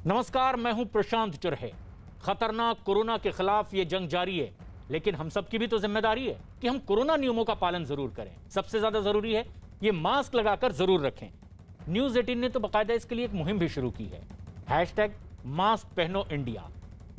नमस्कार, मैं हूं प्रशांत चुरहे। खतरनाक कोरोना के खिलाफ ये जंग जारी है, लेकिन हम सबकी भी तो जिम्मेदारी है कि हम कोरोना नियमों का पालन जरूर करें। सबसे ज्यादा जरूरी है ये मास्क लगाकर जरूर रखें। न्यूज 18 ने तो बाकायदा इसके लिए एक मुहिम भी शुरू की है, #मास्क पहनो इंडिया।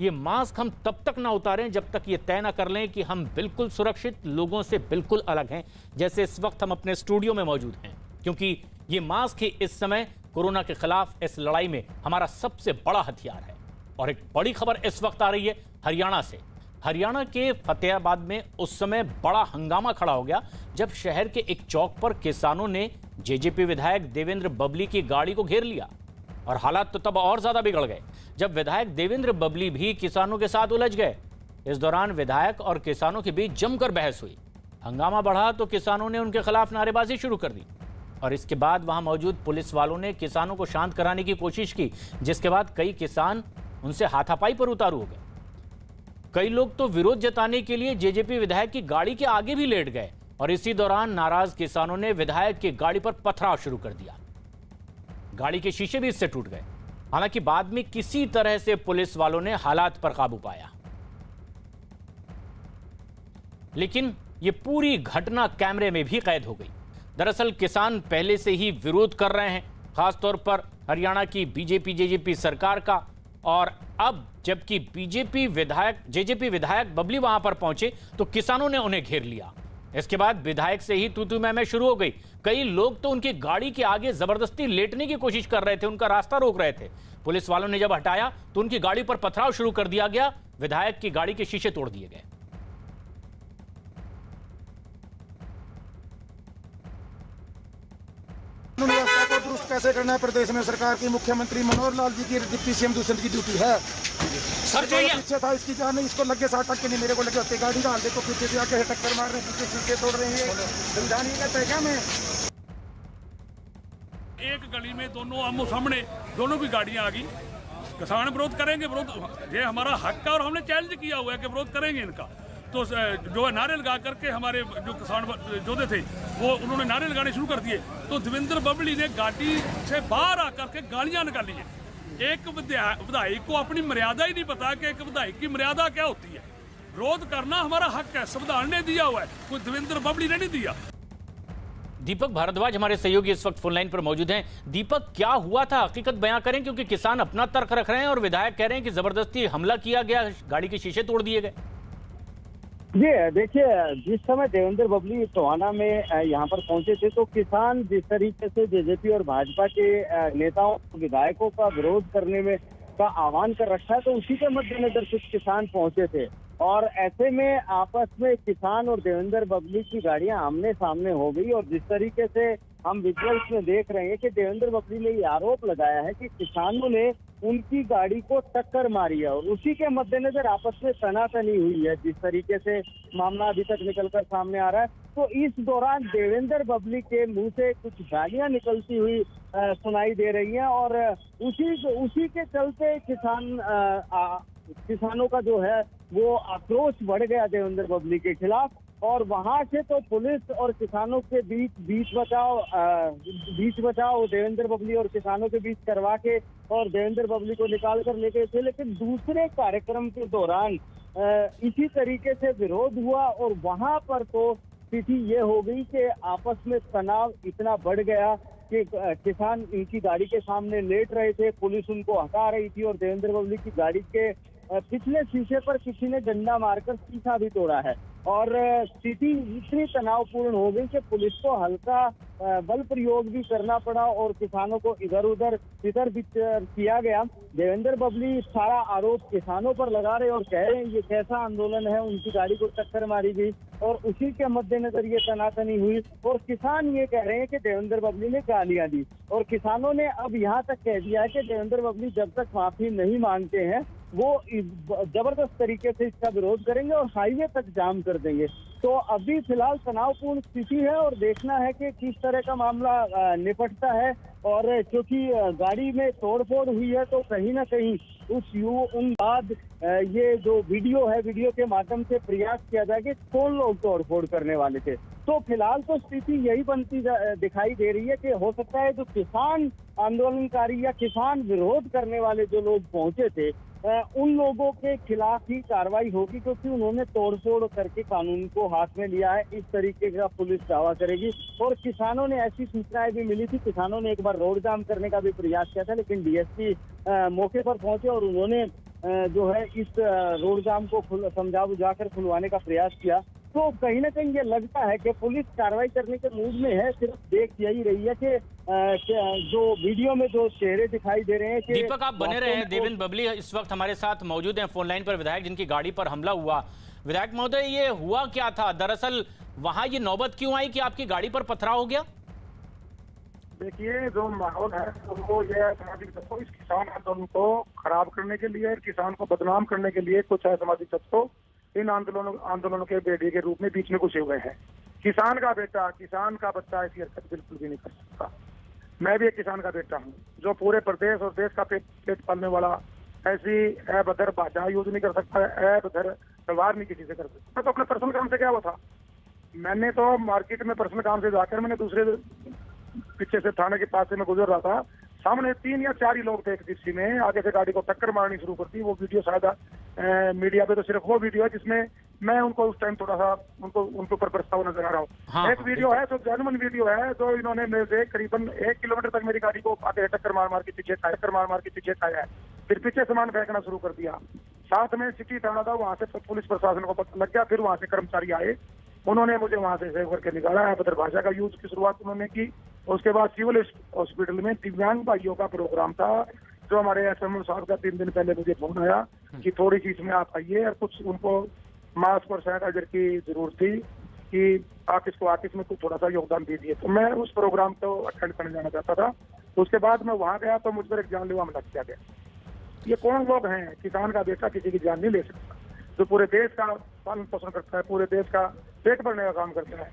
ये मास्क हम तब तक ना उतारें जब तक ये तय ना कर लें कि हम बिल्कुल सुरक्षित, लोगों से बिल्कुल अलग हैं, जैसे इस वक्त हम अपने स्टूडियो में मौजूद हैं। क्योंकि ये मास्क ही इस समय कोरोना के खिलाफ इस लड़ाई में हमारा सबसे बड़ा हथियार है। और एक बड़ी खबर इस वक्त आ रही है हरियाणा से। हरियाणा के फतेहाबाद में उस समय बड़ा हंगामा खड़ा हो गया जब शहर के एक चौक पर किसानों ने जेजेपी विधायक देवेंद्र बबली की गाड़ी को घेर लिया। और हालात तो तब और ज्यादा बिगड़ गए जब विधायक देवेंद्र बबली भी किसानों के साथ उलझ गए। इस दौरान विधायक और किसानों के बीच जमकर बहस हुई। हंगामा बढ़ा तो किसानों ने उनके खिलाफ नारेबाजी शुरू कर दी और इसके बाद वहां मौजूद पुलिस वालों ने किसानों को शांत कराने की कोशिश की, जिसके बाद कई किसान उनसे हाथापाई पर उतारू हो गए। कई लोग तो विरोध जताने के लिए जेजेपी विधायक की गाड़ी के आगे भी लेट गए और इसी दौरान नाराज किसानों ने विधायक की गाड़ी पर पथराव शुरू कर दिया। गाड़ी के शीशे भी इससे टूट गए। हालांकि बाद में किसी तरह से पुलिस वालों ने हालात पर काबू पाया, लेकिन यह पूरी घटना कैमरे में भी कैद हो गई। दरअसल किसान पहले से ही विरोध कर रहे हैं, खासतौर पर हरियाणा की बीजेपी जेजेपी सरकार का। और अब जबकि जेजेपी विधायक बबली वहां पर पहुंचे तो किसानों ने उन्हें घेर लिया। इसके बाद विधायक से ही तू मैं शुरू हो गई। कई लोग तो उनकी गाड़ी के आगे जबरदस्ती लेटने की कोशिश कर रहे थे, उनका रास्ता रोक रहे थे। पुलिस वालों ने जब हटाया तो उनकी गाड़ी पर पथराव शुरू कर दिया गया। विधायक की गाड़ी के शीशे तोड़ दिए गए। व्यवस्था को दुरुस्त कैसे करना है प्रदेश में सरकार की मुख्यमंत्री मनोहर लाल जी की डिप्टी सीएम दूसरे की ड्यूटी है। सर जो पीछे था इसकी जान नहीं, इसको लगे 60 टक्के नहीं, मेरे को लगे होते गाड़ी डाल दे तो पीछे से आके टक्कर मार रहे हैं, पीछे शीशे तोड़ रहे हैं। समझाने का क्या मैं एक गली में दोनों आमो सामने दोनों की गाड़ियां आ गई। किसान विरोध करेंगे, विरोध ये हमारा हक है और हमने चैलेंज किया हुआ है कि विरोध करेंगे इनका। तो जो है नारे लगा करके हमारे जो किसान योद्धे थे वो उन्होंने नारे लगाने शुरू कर दिए। तो देवेंद्र बबली ने गाड़ी से बाहर आकर के गालियां निकाली है। एक विधायक को अपनी मर्यादा ही नहीं पता कि एक विधायक की मर्यादा क्या होती है। विरोध करना हमारा हक है, संविधान ने दिया हुआ है, कोई देवेंद्र बबली ने नहीं दिया। दीपक भारद्वाज हमारे सहयोगी इस वक्त फोन लाइन पर मौजूद हैं। दीपक, क्या हुआ था, हकीकत बयां करें, क्योंकि किसान अपना तर्क रख रहे हैं और विधायक कह रहे हैं कि जबरदस्ती हमला किया गया, गाड़ी के शीशे तोड़ दिए गए। जी देखिए, जिस समय देवेंद्र बबली टोहाना में यहाँ पर पहुंचे थे तो किसान जिस तरीके से जेजेपी और भाजपा के नेताओं विधायकों का विरोध करने में का आह्वान कर रखा है, तो उसी के मद्देनजर कुछ किसान पहुंचे थे। और ऐसे में आपस में किसान और देवेंद्र बबली की गाड़ियां आमने सामने हो गई। और जिस तरीके से हम विजुअल्स में देख रहे हैं कि देवेंद्र बबली ने ये आरोप लगाया है कि किसानों ने उनकी गाड़ी को टक्कर मारी है और उसी के मद्देनजर आपस में तनातनी हुई है। जिस तरीके से मामला अभी तक निकलकर सामने आ रहा है, तो इस दौरान देवेंद्र बबली के मुंह से कुछ गालियां निकलती हुई सुनाई दे रही हैं और उसी के चलते किसानों का जो है वो आक्रोश बढ़ गया देवेंद्र बबली के खिलाफ। और वहां से तो पुलिस और किसानों के बीच बचाव देवेंद्र बबली और किसानों के बीच करवा के और देवेंद्र बबली को निकाल कर ले गए थे। लेकिन दूसरे कार्यक्रम के दौरान इसी तरीके से विरोध हुआ और वहां पर तो स्थिति ये हो गई कि आपस में तनाव इतना बढ़ गया कि किसान इनकी गाड़ी के सामने लेट रहे थे, पुलिस उनको हटा रही थी और देवेंद्र बबली की गाड़ी के पिछले शीशे पर किसी ने डंडा मारकर शीशा भी तोड़ा है। और स्थिति इतनी तनावपूर्ण हो गई कि पुलिस को हल्का बल प्रयोग भी करना पड़ा और किसानों को इधर उधर किया गया। देवेंद्र बबली सारा आरोप किसानों पर लगा रहे और कह रहे हैं ये कैसा आंदोलन है, उनकी गाड़ी को टक्कर मारी गई और उसी के मद्देनजर ये तनातनी हुई। और किसान ये कह रहे हैं कि देवेंद्र बबली ने गालियां दी और किसानों ने अब यहाँ तक कह दिया है कि देवेंद्र बबली जब तक माफी नहीं मांगते हैं वो जबरदस्त तरीके से इसका विरोध करेंगे और हाईवे तक जाम कर देंगे। तो अभी फिलहाल तनावपूर्ण स्थिति है और देखना है कि किस तरह का मामला निपटता है। और क्योंकि गाड़ी में तोड़फोड़ हुई है तो कहीं ना कहीं उन बाद ये जो वीडियो है, वीडियो के माध्यम से प्रयास किया जाए कि कौन लोग तोड़फोड़ करने वाले थे। तो फिलहाल तो स्थिति यही बनती दिखाई दे रही है कि हो सकता है जो किसान आंदोलनकारी या किसान विरोध करने वाले जो लोग पहुंचे थे उन लोगों के खिलाफ ही कार्रवाई होगी, क्योंकि उन्होंने तोड़फोड़ करके कानून को हाथ में लिया है, इस तरीके का पुलिस दावा करेगी। और किसानों ने ऐसी सूचनाएं भी मिली थी, किसानों ने एक बार रोड जाम करने का भी प्रयास किया था, लेकिन डीएसपी मौके पर पहुंचे और उन्होंने जो है इस रोड जाम को समझा बुझाकर खुलवाने का प्रयास किया। तो कहीं ना कहीं ये लगता है कि पुलिस कार्रवाई करने के मूड में है। सिर्फ देख यही रही है कि जो वीडियो में जो चेहरे दिखाई दे रहे हैं कि दीपक आप बने रहे हैं। देवेंद्र बबली इस वक्त हमारे साथ मौजूद हैं फोन लाइन पर, विधायक जिनकी गाड़ी पर हमला हुआ। विधायक महोदय, ये हुआ क्या था दरअसल, वहां ये नौबत क्यों आई कि आपकी गाड़ी पर पथराव हो गया? देखिए, जो माहौल है वो ये सामाजिक तत्व इस किसान आंदोलन को खराब करने के लिए, किसान को बदनाम करने के लिए कुछ सामाजिक तत्व इन आंदोलनों के बेटे के रूप में बीच में घुसे हुए हैं। किसान का बेटा, किसान का बच्चा ऐसी हरकत बिल्कुल भी नहीं कर सकता। मैं भी एक किसान का बेटा हूँ जो पूरे प्रदेश और देश का पेट पालने वाला ऐसी अभद्र भाषा यूज नहीं कर सकता, अभद्र व्यवहार नहीं किसी से कर सकता। तो अपने पर्सनल काम से क्या हुआ था, मैंने तो मार्केट में पर्सनल काम से जाकर मैंने दूसरे पीछे से थाने के पास से मैं गुजर रहा था, सामने 3 या 4 ही लोग थे एक जिप्सी में, आगे से गाड़ी को टक्कर मारनी शुरू कर दी। वो वीडियो शायद मीडिया पे तो सिर्फ वो वीडियो है जिसमें मैं उनको उस टाइम थोड़ा सा उनके ऊपर बरसता हुआ नजर आ रहा हूँ। हाँ, एक वीडियो है जो जेन्युइन वीडियो है, जो इन्होंने मेरे से करीबन 1 किलोमीटर तक मेरी गाड़ी को आगे टक्कर मार के पीछे खाया है, फिर पीछे सामान फेंकना शुरू कर दिया। साथ में सिटी थाना था, वहां से पुलिस प्रशासन को पता लग गया, फिर वहां से कर्मचारी आए, उन्होंने मुझे वहां से सेव करके निकाला। अभद्र भाषा का यूज की शुरुआत उन्होंने की। उसके बाद सिविल हॉस्पिटल में दिव्यांग भाइयों का प्रोग्राम था, जो हमारे एसएमओ साहब का 3 दिन पहले मुझे फोन आया कि थोड़ी सी इसमें आप आइए, और कुछ उनको मास्क और सैनिटाइजर की जरूरत थी कि आप इसमें कुछ थोड़ा सा योगदान दीजिए। तो मैं उस प्रोग्राम को अटेंड करने जाना चाहता था। उसके बाद मैं वहां गया तो मुझ पर एक जानलेवा हमला किया गया। ये कौन लोग हैं? किसान का बेटा किसी की जान नहीं ले सकता, जो पूरे देश का पालन पोषण करता है, पूरे देश का पेट भरने का काम करता है,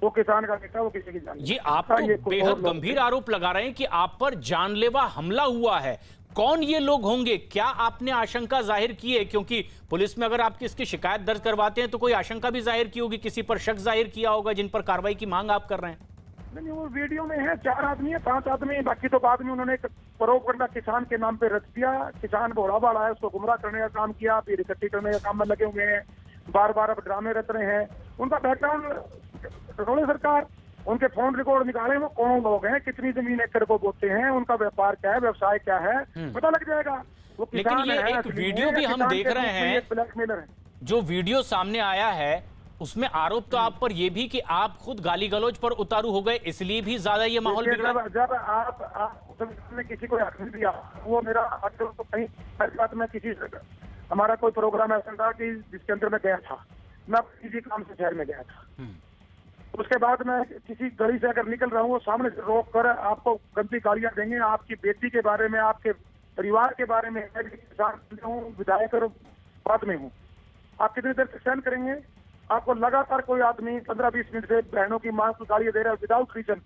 वो किसान का बेटा वो किसी की जान। ये आप तो बेहद गंभीर आरोप लगा रहे हैं कि आप पर जानलेवा हमला हुआ है। कौन ये लोग होंगे? क्या आपने आशंका जाहिर की है? क्योंकि पुलिस में अगर आप इसकी शिकायत दर्ज करवाते हैं तो कोई आशंका भी जाहिर की होगी, किसी पर शक जाहिर किया होगा जिन पर कार्रवाई की मांग आप कर रहे हैं। नहीं, वो वीडियो में है 4 आदमी है, 5 आदमी, बाकी तो बाद में उन्होंने प्रोपगेंडा किसान के नाम पे रच दिया। किसान भोला भाला है, उसको गुमराह करने का काम किया, फिर इकट्ठी करने का काम में लगे हुए हैं, बार अब ड्रामे रच रहे हैं। उनका बैकग्राउंड सरकार, उनके फोन रिकॉर्ड निकाले, वो कौन लोग हैं, कितनी जमीन एकड़ को बोते हैं, उनका व्यापार क्या है, व्यवसाय क्या है, पता लग जाएगा। वो लेकिन ये एक वीडियो भी हम देख रहे हैं, ब्लैकमेलर है। जो वीडियो सामने आया है उसमें आरोप तो आप पर यह भी कि आप खुद गाली गलौज पर उतारू हो गए, इसलिए भी ज्यादा ये माहौल बिगड़ा। जब आप किसी को हक नहीं दिया, वो मेरा तो कहीं बात में किसी हमारा कोई प्रोग्राम ऐसा था कि जिसके अंदर मैं गया था, मैं किसी काम से शहर में गया था, उसके बाद मैं किसी गली से अगर निकल रहा हूँ, वो सामने से रोक कर आपको गंदी गालियां देंगे, आपकी बेटी के बारे में, आपके परिवार के बारे में। हूँ विधायक और बाद में हूँ, आप कितनी देर तक सहन करेंगे? आपको लगातार कोई आदमी 15-20 मिनट से बहनों की मां को गालियां दे रहा है विदाउट रीजन।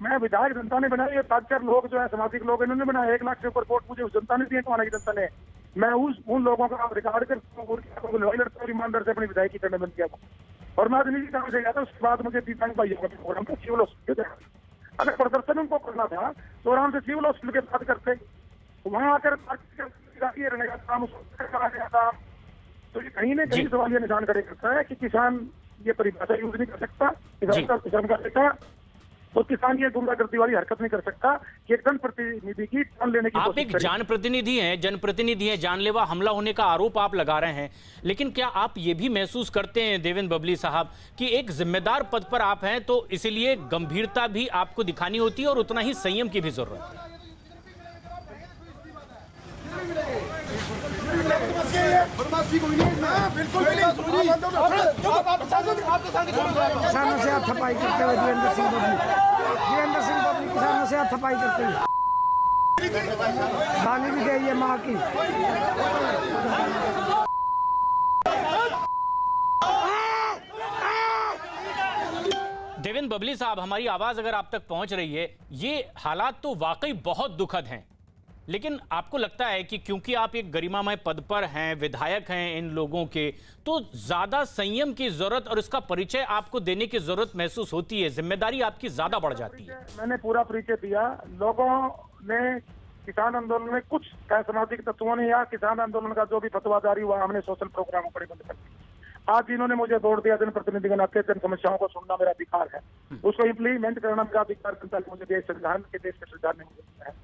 मैं विधायक, जनता ने बनाया, ये 5-4 लोग जो है सामाजिक लोग, इन्होंने बनाया। 1 लाख से ऊपर वोट मुझे उस जनता ने दिए, कौन की जनता ने। मैं उन लोगों का रिकॉर्ड कर लड़ाई लड़ता और ईमानदार से अपनी विधायकी करने बंद किया था, और मैं निजी काम से गया था। उसके बाद मुझे दिव्यांग भाइयों का प्रोग्राम था सिविल हॉस्पिटल। अगर प्रदर्शन उनको करना था तो आराम से सिविल हॉस्पिटल के बात करते, वहां आकर रहने का काम करा गया था। तो ये कहीं ना कहीं सवाल ये निशान करे करता है कि किसान ये परिभाषा यूज नहीं कर सकता, किसान का बेटा, तो किसान ये गुंडागर्दी वाली हरकत नहीं कर सकता कि एक जनप्रतिनिधि की जान लेने की। आप एक जनप्रतिनिधि हैं, जानलेवा हमला होने का आरोप आप लगा रहे हैं, लेकिन क्या आप ये भी महसूस करते हैं देवेंद्र बबली साहब कि एक जिम्मेदार पद पर आप हैं, तो इसलिए गंभीरता भी आपको दिखानी होती है और उतना ही संयम की भी जरूरत है? किसानों से हाथापाई करते हुए वीरेंद्र सिंह बबली किसानों से हाथापाई करते हुए गाली भी गई है माँ की। देवेंद्र बबली साहब, हमारी आवाज अगर आप तक पहुंच रही है, ये हालात तो वाकई बहुत दुखद हैं। लेकिन आपको लगता है कि क्योंकि आप एक गरिमामय पद पर हैं, विधायक हैं इन लोगों के, तो ज्यादा संयम की जरूरत और इसका परिचय आपको देने की जरूरत महसूस होती है, जिम्मेदारी आपकी ज्यादा बढ़ जाती है? मैंने पूरा परिचय दिया। लोगों ने किसान आंदोलन में कुछ सामाजिक तत्वों ने या किसान आंदोलन का जो भी फतवा जारी हुआ, हमने सोशल प्रोग्राम बड़े बंद कर दिए। आज जिन्होंने मुझे दौड़ दिया, जनप्रतिनिधि के नाते जन समस्याओं को सुनना मेरा अधिकार है, उसको इम्प्लीमेंट करना मेरा अधिकार बनता है। मुझे देश संविधान के देश के संविधान ने मुझे दिया है।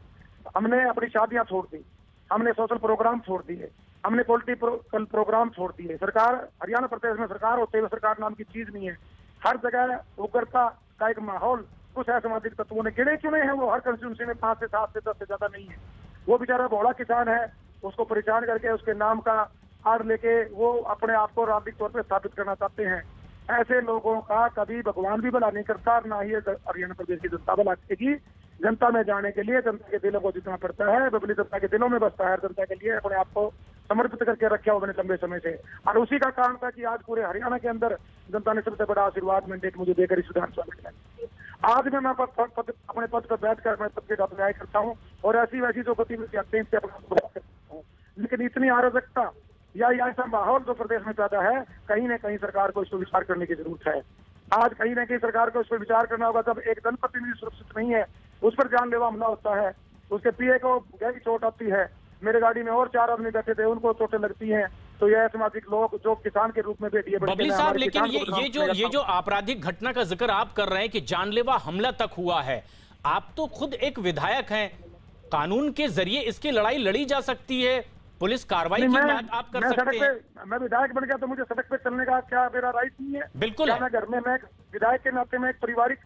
हमने अपनी शादियां छोड़ दी, हमने सोशल प्रोग्राम छोड़ दिए, हमने पॉलिटिकल प्रोग्राम छोड़ दिए। सरकार, हरियाणा प्रदेश में सरकार होते हुए सरकार नाम की चीज नहीं है। हर जगह उग्रता का एक माहौल कुछ असामाजिक तत्वों ने गिने चुने हैं, वो हर कंस्टिट्यूंसी में 5 से 7 से 10 से ज्यादा नहीं है। वो बेचारा भोला किसान है, उसको परेशान करके उसके नाम का आड़ लेके वो अपने आप को राजनीतिक तौर पर स्थापित करना चाहते हैं। ऐसे लोगों का कभी भगवान भी भला नहीं करता, ना ही हरियाणा प्रदेश की जनता भला करेगी। जनता में जाने के लिए जनता के दिलों को जितना पड़ता है, बबली जनता के दिलों में बसता है। जनता के लिए अपने आप को समर्पित करके रखा हुआ मैंने लंबे समय से, और उसी का कारण था कि आज पूरे हरियाणा के अंदर जनता ने सबसे बड़ा आशीर्वाद मैंडेट मुझे देकर इस विधानसभा में। आज मैं अपने पद पर बैठकर मैं पद के साथ न्याय करता हूँ और ऐसी वैसी जो गतिविधियां करते हैं, लेकिन इतनी अराजकता या ऐसा माहौल जो प्रदेश में पैदा है, कहीं न कहीं सरकार को इस पर विचार करने की जरूरत है। आज कहीं न कहीं सरकार को इस पर विचार करना होगा। जब एक जनप्रतिनिधि सुरक्षित नहीं है, उस पर जानलेवा हमला होता है, उसके पीए को गहरी चोट आती है, मेरे गाड़ी में और 4 आदमी बैठे थे, उनको चोटें लगती हैं, तो यह सामाजिक लोग जो किसान के रूप में बैठिए। बबली साहब, लेकिन ये जो आपराधिक घटना का जिक्र आप कर रहे हैं कि जानलेवा हमला तक हुआ है, आप तो खुद एक विधायक हैं, कानून के जरिए इसकी लड़ाई लड़ी जा सकती है, पुलिस कार्रवाई की बात आप कर सकते हैं। मैं विधायक बन गया तो मुझे सड़क पे चलने का क्या मेरा राइट नहीं है? बिल्कुल है। मैं घर में, मैं विधायक के नाते में एक पारिवारिक,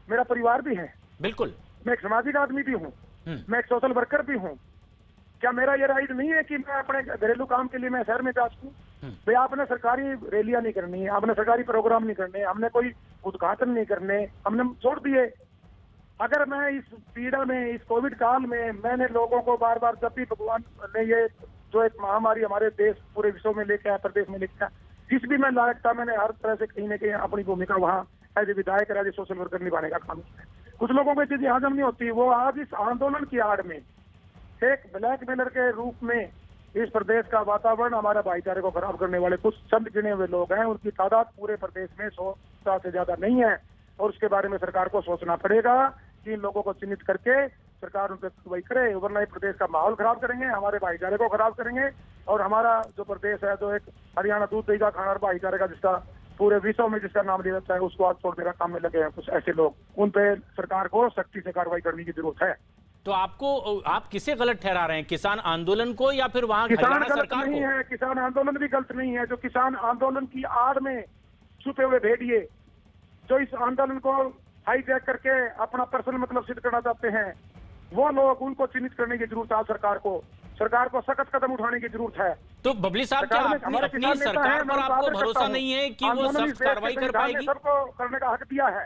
मेरा परिवार भी है, बिल्कुल, मैं एक सामाजिक आदमी भी हूँ, मैं एक सोशल वर्कर भी हूँ। क्या मेरा ये राइट नहीं है कि मैं अपने घरेलू काम के लिए मैं शहर में जा सकूँ? भाई आपने सरकारी रैलियां नहीं करनी है, आपने सरकारी प्रोग्राम नहीं करने, हमने कोई उद्घाटन नहीं करने, हमने छोड़ दिए। अगर मैं इस पीड़ा में, इस कोविड काल में, मैंने लोगों को बार बार, जब भी भगवान ने ये जो एक महामारी हमारे देश पूरे विश्व में लेके आया, प्रदेश में लेके आया, जिस भी मैं लायक था, मैंने हर तरह से कहीं न कहीं अपनी भूमिका वहाँ एज ए विधायक, एज ए सोशल वर्कर निभाने का काम किया। कुछ लोगों को चीजें हजम नहीं होती, वो आज इस आंदोलन की आड़ में एक ब्लैकमेलर के रूप में इस प्रदेश का वातावरण, हमारे भाईचारे को खराब करने वाले कुछ चंद गिने हुए लोग हैं। उनकी तादाद पूरे प्रदेश में 100 से ज्यादा नहीं है, और उसके बारे में सरकार को सोचना पड़ेगा कि इन लोगों को चिन्हित करके सरकार उन पर कार्रवाई करे, वरना ये प्रदेश का माहौल खराब करेंगे, हमारे भाईचारे को खराब करेंगे, और हमारा जो प्रदेश है, जो एक हरियाणा दूध दही का खाना भाईचारे का, जिसका पूरे विश्व में जिसका नाम लिया जाता है, उसको आज छोड़ने का काम में लगे हैं कुछ ऐसे लोग। उन पे सरकार को सख्ती से कार्रवाई करने की जरूरत है। तो आप किसे गलत ठहरा रहे हैं, किसान आंदोलन को या फिर वहां किसान हरियाणा गलत सरकार नहीं को? है, किसान आंदोलन भी गलत नहीं है। जो किसान आंदोलन की आड़ में छुपे हुए भेड़िए, जो इस आंदोलन को हाईजैक करके अपना पर्सनल मतलब सिद्ध करना चाहते हैं, वो लोग, उनको चिन्हित करने की जरूरत है। सरकार को सख्त कदम उठाने की जरूरत है। तो बबली साहब, क्या अपनी सरकार पर आपको भरोसा नहीं है कि वो सख्त कार्रवाई कर पाएगी? सबको करने का हक दिया है,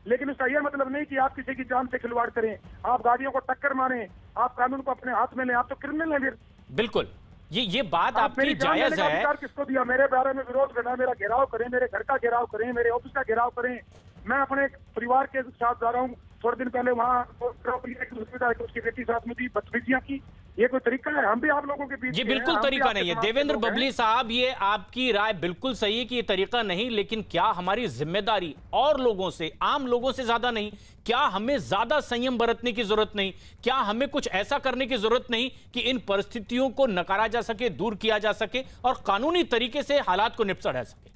लेकिन उसका यह मतलब नहीं कि आप किसी की जान से खिलवाड़ करें, आप गाड़ियों को टक्कर मारें, आप कानून को अपने हाथ में लें, आप तो क्रिमिनल हैं फिर। बिल्कुल, ये बात आपकी जायज है। अधिकार किसको दिया? मेरे बारे में विरोध करना, मेरा घेराव करें, मेरे घर का घेराव करें, मेरे ऑफिस का घेराव करें। मैं अपने परिवार के साथ जा रहा हूँ, थोड़े दिन पहले वहाँ उसकी बेटी साथ में भी बदतमीजियां की। ये कोई तरीका है? हम भी आप लोगों के बीच, ये बिल्कुल तरीका नहीं है। देवेंद्र बबली साहब, ये आपकी राय बिल्कुल सही है कि ये तरीका नहीं, लेकिन क्या हमारी जिम्मेदारी और लोगों से, आम लोगों से ज्यादा नहीं? क्या हमें ज्यादा संयम बरतने की जरूरत नहीं? क्या हमें कुछ ऐसा करने की जरूरत नहीं कि इन परिस्थितियों को नकारा जा सके, दूर किया जा सके और कानूनी तरीके से हालात को निपटा जा सके?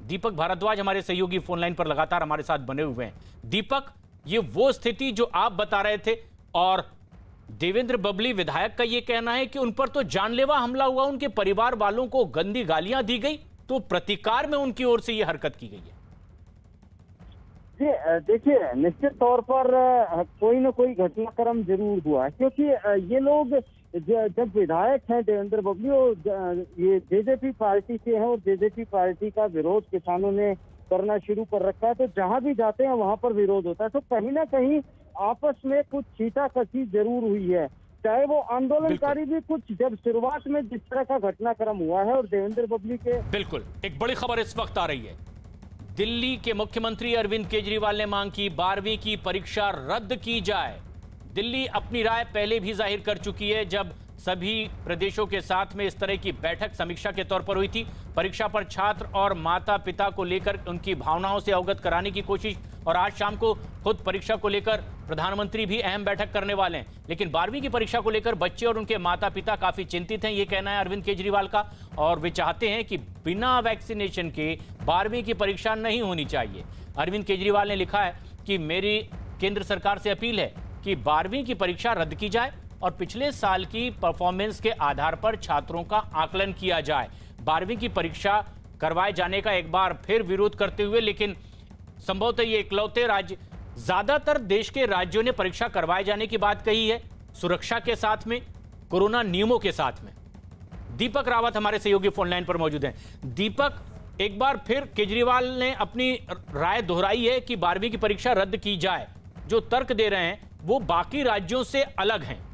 दीपक भारद्वाज हमारे सहयोगी फोनलाइन पर लगातार हमारे साथ बने हुए हैं। दीपक, ये वो स्थिति जो आप बता रहे थे, और देवेंद्र बबली विधायक का यह कहना है कि उन पर तो जानलेवा हमला हुआ, उनके परिवार वालों को गंदी गालियां दी गई, तो प्रतिकार में उनकी ओर से यह हरकत की गई है। जी देखिए, निश्चित तौर पर कोई ना कोई घटनाक्रम जरूर हुआ है, क्योंकि ये लोग जब विधायक हैं देवेंद्र बबली, और ये जेजेपी पार्टी से हैं, और जेजेपी पार्टी का विरोध किसानों ने करना शुरू कर रखा है, तो जहां भी जाते हैं वहां पर विरोध होता है। तो कहीं ना कहीं आपस में कुछ छींटाकशी जरूर हुई है, चाहे वो आंदोलनकारी भी कुछ, जब शुरुआत में जिस तरह का घटनाक्रम हुआ है, और देवेंद्र बबली के। बिल्कुल, एक बड़ी खबर इस वक्त आ रही है। दिल्ली के मुख्यमंत्री अरविंद केजरीवाल ने मांग की 12वीं की परीक्षा रद्द की जाए। दिल्ली अपनी राय पहले भी जाहिर कर चुकी है, जब सभी प्रदेशों के साथ में इस तरह की बैठक समीक्षा के तौर पर हुई थी। परीक्षा पर छात्र और माता पिता को लेकर उनकी भावनाओं से अवगत कराने की कोशिश, और आज शाम को खुद परीक्षा को लेकर प्रधानमंत्री भी अहम बैठक करने वाले हैं। लेकिन 12वीं की परीक्षा को लेकर बच्चे और उनके माता पिता काफी चिंतित हैं, ये कहना है अरविंद केजरीवाल का, और वे चाहते हैं कि बिना वैक्सीनेशन के 12वीं की परीक्षा नहीं होनी चाहिए। अरविंद केजरीवाल ने लिखा है कि मेरी केंद्र सरकार से अपील है कि 12वीं की परीक्षा रद्द की जाए और पिछले साल की परफॉर्मेंस के आधार पर छात्रों का आकलन किया जाए। 12वीं की परीक्षा करवाए जाने का एक बार फिर विरोध करते हुए, लेकिन संभवतः ये इकलौते राज्य, ज्यादातर देश के राज्यों ने परीक्षा करवाए जाने की बात कही है, सुरक्षा के साथ में, कोरोना नियमों के साथ में। दीपक रावत हमारे सहयोगी फोन लाइन पर मौजूद हैं। दीपक, एक बार फिर केजरीवाल ने अपनी राय दोहराई है कि 12वीं की परीक्षा रद्द की जाए। जो तर्क दे रहे हैं वो बाकी राज्यों से अलग हैं।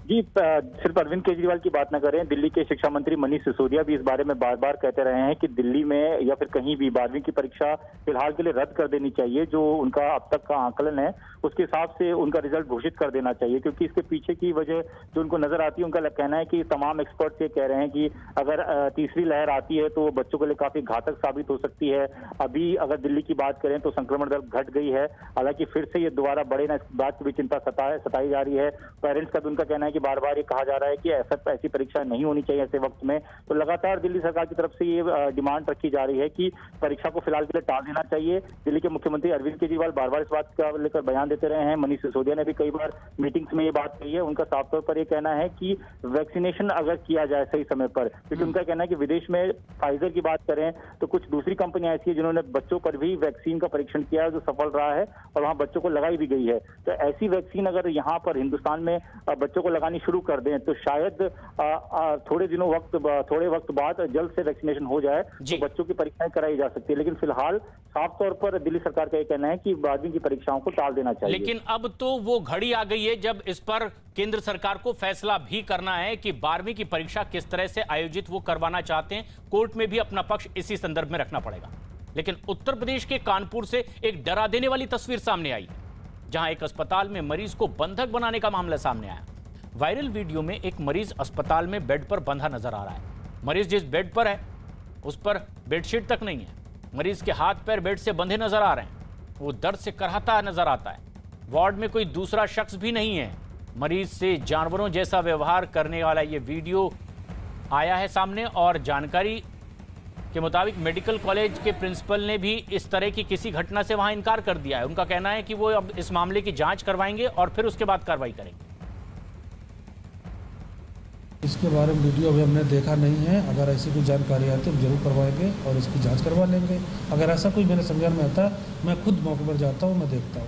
जी, सिर्फ अरविंद केजरीवाल की बात न करें, दिल्ली के शिक्षा मंत्री मनीष सिसोदिया भी इस बारे में बार बार कहते रहे हैं कि दिल्ली में या फिर कहीं भी 12वीं की परीक्षा फिलहाल के लिए रद्द कर देनी चाहिए। जो उनका अब तक का आकलन है उसके हिसाब से उनका रिजल्ट घोषित कर देना चाहिए, क्योंकि इसके पीछे की वजह जो उनको नजर आती है, उनका कहना है कि तमाम एक्सपर्ट्स ये कह रहे हैं कि अगर तीसरी लहर आती है तो बच्चों के लिए काफी घातक साबित हो सकती है। अभी अगर दिल्ली की बात करें तो संक्रमण दर घट गई है, हालांकि फिर से ये दोबारा बढ़े ना, इस बात की भी चिंता सताई जा रही है। पेरेंट्स का भी उनका कहना है कि बार बार ये कहा जा रहा है कि ऐसी परीक्षा नहीं होनी चाहिए ऐसे वक्त में। तो लगातार दिल्ली सरकार की तरफ से ये डिमांड रखी जा रही है कि परीक्षा को फिलहाल के लिए टाल देना चाहिए। दिल्ली के मुख्यमंत्री अरविंद केजरीवाल बार बार इस बात का लेकर बयान देते रहे हैं। मनीष सिसोदिया ने भी कई बार मीटिंग्स में ये बात कही है। उनका साफ तौर पर यह कहना है कि वैक्सीनेशन अगर किया जाए सही समय पर, क्योंकि उनका कहना है कि विदेश में फाइजर की बात करें तो कुछ दूसरी कंपनियां ऐसी है जिन्होंने बच्चों पर भी वैक्सीन का परीक्षण किया है जो सफल रहा है और वहां बच्चों को लगाई भी गई है। तो ऐसी वैक्सीन अगर यहाँ पर हिंदुस्तान में बच्चों को लगानी शुरू कर दें तो शायद थोड़े वक्त बाद जल्द से वैक्सीनेशन हो जाए तो बच्चों की परीक्षाएं कराई जा सकती है। लेकिन फिलहाल साफ तौर पर दिल्ली सरकार का यह कहना है कि 12वीं की परीक्षाओं को टाल देना चाहिए। लेकिन अब तो वो घड़ी आ गई है जब इस पर केंद्र सरकार को फैसला भी करना है कि 12वीं की परीक्षा किस तरह से आयोजित वो करवाना चाहते हैं। कोर्ट में भी अपना पक्ष इसी संदर्भ में रखना पड़ेगा। लेकिन उत्तर प्रदेश के कानपुर से एक डरा देने वाली तस्वीर सामने आई, जहां एक अस्पताल में मरीज को बंधक बनाने का मामला सामने आया। वायरल वीडियो में एक मरीज अस्पताल में बेड पर बंधा नजर आ रहा है। मरीज जिस बेड पर है उस पर बेडशीट तक नहीं है। मरीज के हाथ पैर बेड से बंधे नजर आ रहे हैं। वो दर्द से कराहता नजर आता है। वार्ड में कोई दूसरा शख्स भी नहीं है। मरीज से जानवरों जैसा व्यवहार करने वाला ये वीडियो आया है सामने, और जानकारी के मुताबिक मेडिकल कॉलेज के प्रिंसिपल ने भी इस तरह की किसी घटना से वहां इनकार कर दिया है। उनका कहना है कि वो अब इस मामले की जांच करवाएंगे और फिर उसके बाद कार्रवाई करेंगे। इसके बारे में वीडियो अभी हमने देखा नहीं है। अगर ऐसी कोई जानकारी आती है हम जरूर करवाएंगे और इसकी जांच करवा लेंगे। अगर ऐसा कोई मेरे संज्ञान में आता है मैं खुद मौके पर जाता हूं, मैं देखता हूं।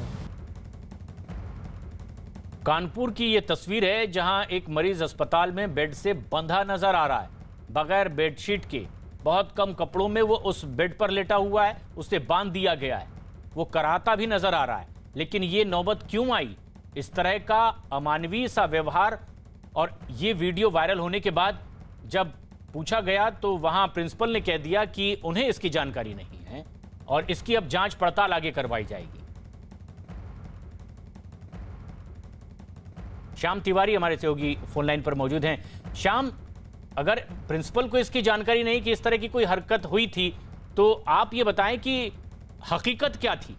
कानपुर की ये तस्वीर है जहां एक मरीज अस्पताल में बेड से बंधा नजर आ रहा है, बगैर बेडशीट के। बहुत कम कपड़ों में वो उस बेड पर लेटा हुआ है, उसे बांध दिया गया है। वो कराहता भी नजर आ रहा है। लेकिन ये नौबत क्यों आई? इस तरह का अमानवीय सा व्यवहार। और ये वीडियो वायरल होने के बाद जब पूछा गया तो वहां प्रिंसिपल ने कह दिया कि उन्हें इसकी जानकारी नहीं है और इसकी अब जांच पड़ताल आगे करवाई जाएगी। श्याम तिवारी हमारे सहयोगी फोन लाइन पर मौजूद हैं। श्याम, अगर प्रिंसिपल को इसकी जानकारी नहीं कि इस तरह की कोई हरकत हुई थी तो आप ये बताएं कि हकीकत क्या थी?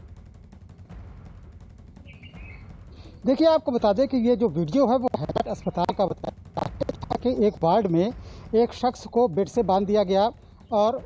देखिए, आपको बता दें कि ये जो वीडियो है वो हैदराबाद अस्पताल का बताया है कि एक वार्ड में एक शख्स को बेड से बांध दिया गया और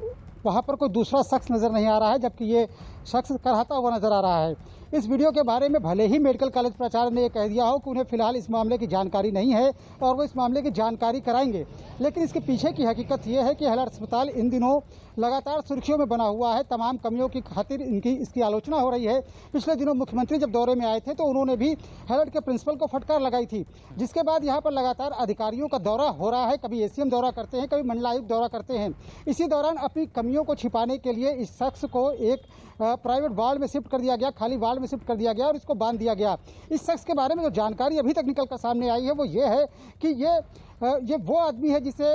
वहाँ पर कोई दूसरा शख्स नज़र नहीं आ रहा है, जबकि ये शख्स कराहता हुआ नज़र आ रहा है। इस वीडियो के बारे में भले ही मेडिकल कॉलेज प्राचार्य ने ये कह दिया हो कि उन्हें फिलहाल इस मामले की जानकारी नहीं है और वो इस मामले की जानकारी कराएंगे, लेकिन इसके पीछे की हकीकत ये है कि हैदराबाद अस्पताल इन दिनों लगातार सुर्खियों में बना हुआ है। तमाम कमियों की खातिर इसकी आलोचना हो रही है। पिछले दिनों मुख्यमंत्री जब दौरे में आए थे तो उन्होंने भी हैदराबाद के प्रिंसिपल को फटकार लगाई थी, जिसके बाद यहाँ पर लगातार अधिकारियों का दौरा हो रहा है। कभी एसीएम दौरा करते हैं, कभी मंडल आयुक्त दौरा करते हैं। इसी दौरान अपनी कमियों को छिपाने के लिए इस शख्स को एक प्राइवेट वार्ड में शिफ्ट कर दिया गया, खाली वार्ड में शिफ्ट कर दिया गया और इसको बांध दिया गया। इस शख्स के बारे में जो जानकारी अभी तक निकल कर सामने आई है वो ये है कि ये वो आदमी है जिसे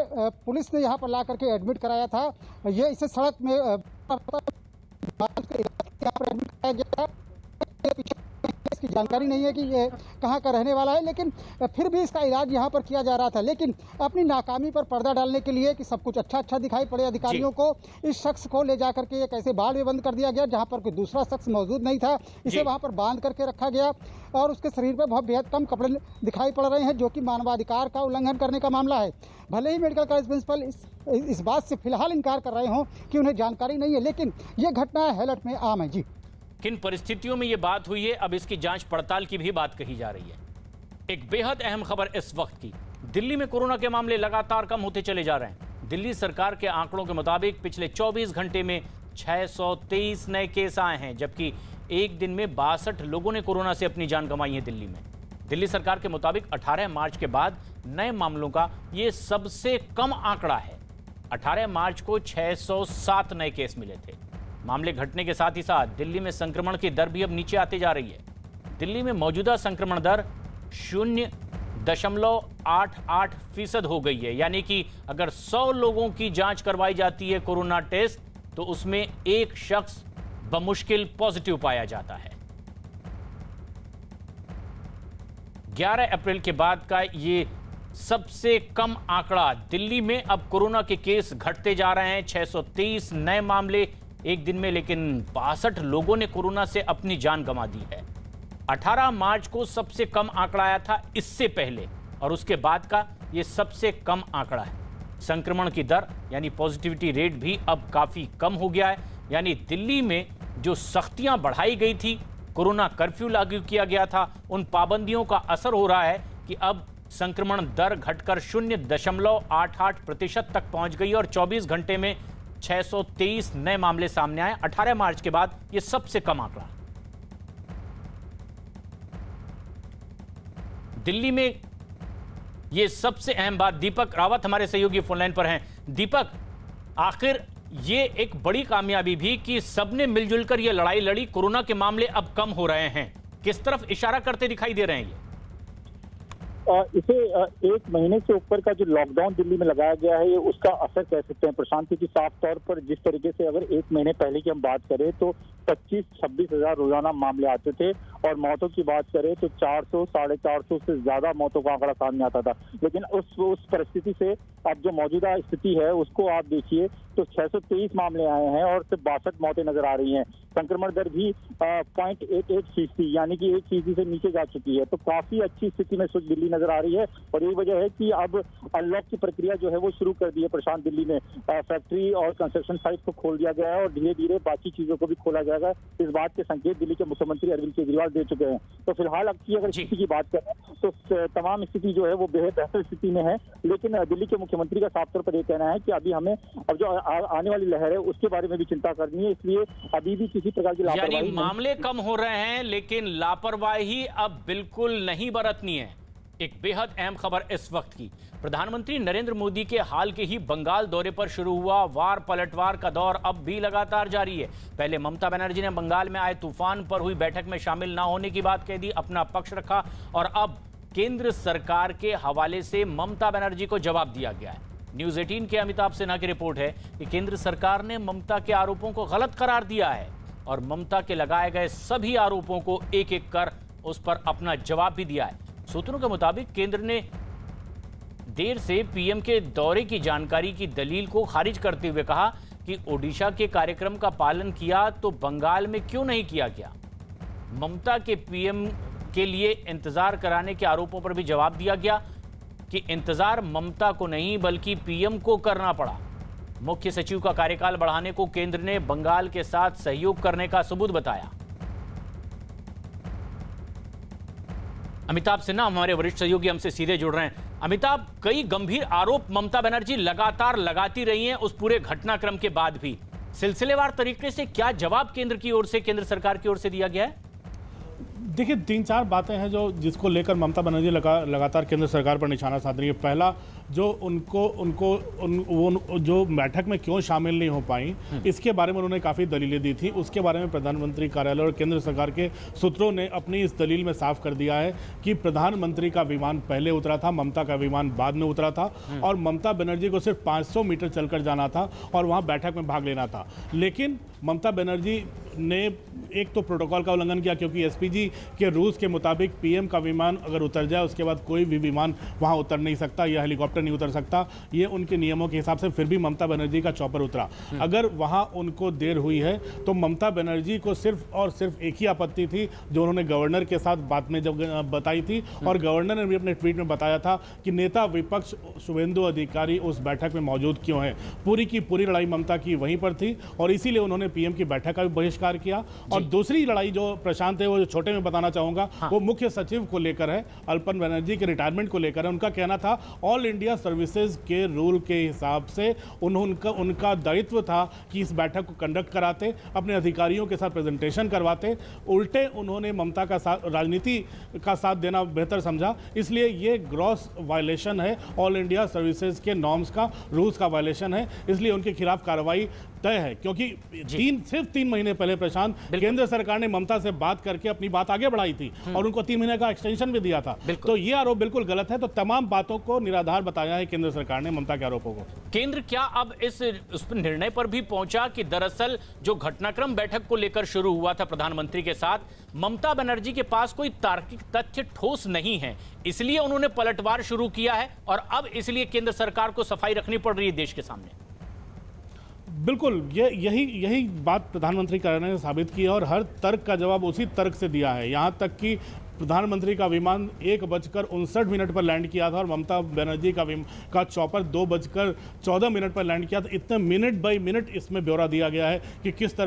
पुलिस ने यहाँ पर ला करके एडमिट कराया था। ये इसे सड़क में यहाँ पर एडमिट कराया गया था। इसकी जानकारी नहीं है कि ये कहाँ का रहने वाला है, लेकिन फिर भी इसका इलाज यहाँ पर किया जा रहा था। लेकिन अपनी नाकामी पर पर्दा डालने के लिए कि सब कुछ अच्छा दिखाई पड़े अधिकारियों को, इस शख्स को ले जा करके एक ऐसे बाड़ में बंद कर दिया गया जहाँ पर कोई दूसरा शख्स मौजूद नहीं था। इसे वहाँ पर बांध करके रखा गया और उसके शरीर पर बहुत बेहद कम कपड़े दिखाई पड़ रहे हैं, जो कि मानवाधिकार का उल्लंघन करने का मामला है। भले ही मेडिकल कॉलेज प्रिंसिपल इस बात से फिलहाल इनकार कर रहे हों कि उन्हें जानकारी नहीं है, लेकिन ये घटना हैलट में आम है। जी, किन परिस्थितियों में ये बात हुई है, अब इसकी जांच पड़ताल की भी बात कही जा रही है। एक बेहद अहम खबर इस वक्त की, दिल्ली में कोरोना के मामले लगातार कम होते चले जा रहे हैं। दिल्ली सरकार के आंकड़ों के मुताबिक पिछले 24 घंटे में 623 नए केस आए हैं, जबकि एक दिन में 62 लोगों ने कोरोना से अपनी जान गंवाई है दिल्ली में। दिल्ली सरकार के मुताबिक 18 मार्च के बाद नए मामलों का ये सबसे कम आंकड़ा है। 18 मार्च को 607 नए केस मिले थे। मामले घटने के साथ ही साथ दिल्ली में संक्रमण की दर भी अब नीचे आती जा रही है। दिल्ली में मौजूदा संक्रमण दर 0.88% हो गई है, यानी कि अगर 100 लोगों की जांच करवाई जाती है कोरोना टेस्ट, तो उसमें एक शख्स बमुश्किल पॉजिटिव पाया जाता है। 11 अप्रैल के बाद का ये सबसे कम आंकड़ा। दिल्ली में अब कोरोना के केस घटते जा रहे हैं, 623 नए मामले एक दिन में, लेकिन 62 लोगों ने कोरोना से अपनी जान गंवा दी है। 18 मार्च को सबसे कम आंकड़ा आया था इससे पहले, और उसके बाद का ये सबसे कम आंकड़ा है। संक्रमण की दर यानी पॉजिटिविटी रेट भी अब काफी कम हो गया है, यानी दिल्ली में जो सख्तियां बढ़ाई गई थी, कोरोना कर्फ्यू लागू किया गया था, उन पाबंदियों का असर हो रहा है कि अब संक्रमण दर घटकर 0.88% तक पहुंच गई और 24 घंटे में 623 नए मामले सामने आए। 18 मार्च के बाद यह सबसे कम आंकड़ा। दिल्ली में यह सबसे अहम बात, दीपक रावत हमारे सहयोगी फोनलाइन पर हैं। दीपक, आखिर ये एक बड़ी कामयाबी भी कि सबने मिलजुल कर यह लड़ाई लड़ी, कोरोना के मामले अब कम हो रहे हैं, किस तरफ इशारा करते दिखाई दे रहे हैं ये? इसे एक महीने से ऊपर का जो लॉकडाउन दिल्ली में लगाया गया है, ये उसका असर कह सकते हैं प्रशांत, क्योंकि साफ तौर पर जिस तरीके से अगर एक महीने पहले की हम बात करें तो 25-26 हजार रोजाना मामले आते थे, और मौतों की बात करें तो 400-450 से ज्यादा मौतों का आंकड़ा सामने आता था। लेकिन उस परिस्थिति से अब जो मौजूदा स्थिति है उसको आप देखिए तो 623 मामले आए हैं और सिर्फ 62 मौतें नजर आ रही हैं। संक्रमण दर भी 0.88% यानी कि 1% से नीचे जा चुकी है, तो काफी अच्छी स्थिति में दिल्ली नजर आ रही है। और यही वजह है कि अब अनलॉक की प्रक्रिया जो है वो शुरू कर दी है प्रशांत। दिल्ली में फैक्ट्री और कंस्ट्रक्शन साइट को खोल दिया गया है और धीरे धीरे बाकी चीजों को भी खोला जाएगा। इस बात के संकेत दिल्ली के मुख्यमंत्री अरविंद केजरीवाल दे चुके हैं। तो फिलहाल अब की अगर स्थिति की बात करें तो तमाम स्थिति जो है वो बेहद बेहतर स्थिति में है, लेकिन दिल्ली के मुख्यमंत्री का साफ तौर पर यह कहना है कि अभी हमें अब जो आने वाली लहर है उसके बारे में भी चिंता करनी है, इसलिए अभी भी किसी प्रकार की लापरवाही, यानी मामले कम हो रहे हैं लेकिन लापरवाही अब बिल्कुल नहीं बरतनी है। एक बेहद अहम खबर इस वक्त की, प्रधानमंत्री नरेंद्र मोदी के हाल के ही बंगाल दौरे पर शुरू हुआ वार पलटवार का दौर अब भी लगातार जारी है। पहले ममता बनर्जी ने बंगाल में आए तूफान पर हुई बैठक में शामिल ना होने की बात कह दी, अपना पक्ष रखा, और अब केंद्र सरकार के हवाले से ममता बनर्जी को जवाब दिया गया है। न्यूज 18 के अमिताभ सिन्हा की रिपोर्ट है कि केंद्र सरकार ने ममता के आरोपों को गलत करार दिया है और ममता के लगाए गए सभी आरोपों को एक एक कर उस पर अपना जवाब भी दिया है। सूत्रों के मुताबिक केंद्र ने देर से पीएम के दौरे की जानकारी की दलील को खारिज करते हुए कहा कि ओडिशा के कार्यक्रम का पालन किया तो बंगाल में क्यों नहीं किया गया। ममता के पीएम के लिए इंतजार कराने के आरोपों पर भी जवाब दिया गया कि इंतजार ममता को नहीं बल्कि पीएम को करना पड़ा। मुख्य सचिव का कार्यकाल बढ़ाने को केंद्र ने बंगाल के साथ सहयोग करने का सबूत बताया। अमिताभ सिन्हा हमारे वरिष्ठ सहयोगी हमसे सीधे जुड़ रहे हैं। अमिताभ, कई गंभीर आरोप ममता बनर्जी लगातार लगाती रही हैं उस पूरे घटनाक्रम के बाद भी, सिलसिलेवार तरीके से क्या जवाब केंद्र की ओर से, केंद्र सरकार की ओर से दिया गया है? देखिए, 3-4 बातें हैं जो जिसको लेकर ममता बनर्जी लगातार केंद्र सरकार पर निशाना साध रही है। पहला, जो वो जो बैठक में क्यों शामिल नहीं हो पाई, इसके बारे में उन्होंने काफ़ी दलीलें दी थी। उसके बारे में प्रधानमंत्री कार्यालय और केंद्र सरकार के सूत्रों ने अपनी इस दलील में साफ कर दिया है कि प्रधानमंत्री का विमान पहले उतरा था, ममता का विमान बाद में उतरा था और ममता बनर्जी को सिर्फ 500 मीटर चलकर जाना था और वहाँ बैठक में भाग लेना था। लेकिन ममता बनर्जी ने एक तो प्रोटोकॉल का उल्लंघन किया, क्योंकि एसपीजी के रूल्स के मुताबिक पीएम का विमान अगर उतर जाए उसके बाद कोई भी विमान वहां उतर नहीं सकता या हेलीकॉप्टर नहीं उतर सकता। ये उनके नियमों के हिसाब से फिर भी ममता बनर्जी का चॉपर उतरा। अगर वहां उनको देर हुई है तो ममता बनर्जी को सिर्फ और सिर्फ एक ही आपत्ति थी, जो उन्होंने गवर्नर के साथ बात में जब बताई थी, और गवर्नर ने भी अपने ट्वीट में बताया था कि नेता विपक्ष शुभेंदु अधिकारी उस बैठक में मौजूद क्यों है। पूरी की पूरी लड़ाई ममता की वहीं पर थी और इसीलिए उन्होंने पीएम की बैठक का भी बहिष्कार किया। और दूसरी लड़ाई जो प्रशांत है, वो जो छोटे में बताना चाहूंगा, वो मुख्य सचिव को लेकर है, अल्पन बनर्जी के रिटायरमेंट को लेकर है। उनका कहना था ऑल इंडिया सर्विसेज के रूल के हिसाब से उनका दायित्व था कि इस बैठक को कंडक्ट कराते, अपने अधिकारियों के साथ प्रेजेंटेशन करवाते। उल्टे उन्होंने ममता का साथ, राजनीति का साथ देना बेहतर समझा। इसलिए ये ग्रॉस वायलेशन है, ऑल इंडिया सर्विसेज के नॉर्म्स का, रूल्स का वायलेशन है। इसलिए उनके खिलाफ कार्रवाई तय है, क्योंकि सिर्फ 3 महीने पहले प्रशांत, केंद्र सरकार ने ममता से बात करके अपनी बात आगे बढ़ाई थी और उनको 3 महीने का एक्सटेंशन भी दिया था। तो ये आरोप बिल्कुल गलत है। तो तमाम बातों को निराधार बताया है केंद्र सरकार ने ममता के आरोपों को। केंद्र क्या अब उस निर्णय पर भी पहुंचा कि दरअसल जो घटनाक्रम बैठक को लेकर शुरू हुआ था प्रधानमंत्री के साथ, ममता बनर्जी के पास कोई तार्किक तथ्य ठोस नहीं है, इसलिए उन्होंने पलटवार शुरू किया है और अब इसलिए केंद्र सरकार को सफाई रखनी पड़ रही है देश के सामने? बिल्कुल, यही बात प्रधानमंत्री कार्यालय ने साबित की है और हर तर्क का जवाब उसी तर्क से दिया है। यहाँ तक कि प्रधानमंत्री का विमान 1:59 पर लैंड किया था और ममता बनर्जी का चॉपर 2:14 पर लैंड किया था। इतने मिनट बाय मिनट इसमें ब्यौरा दिया गया है कि किस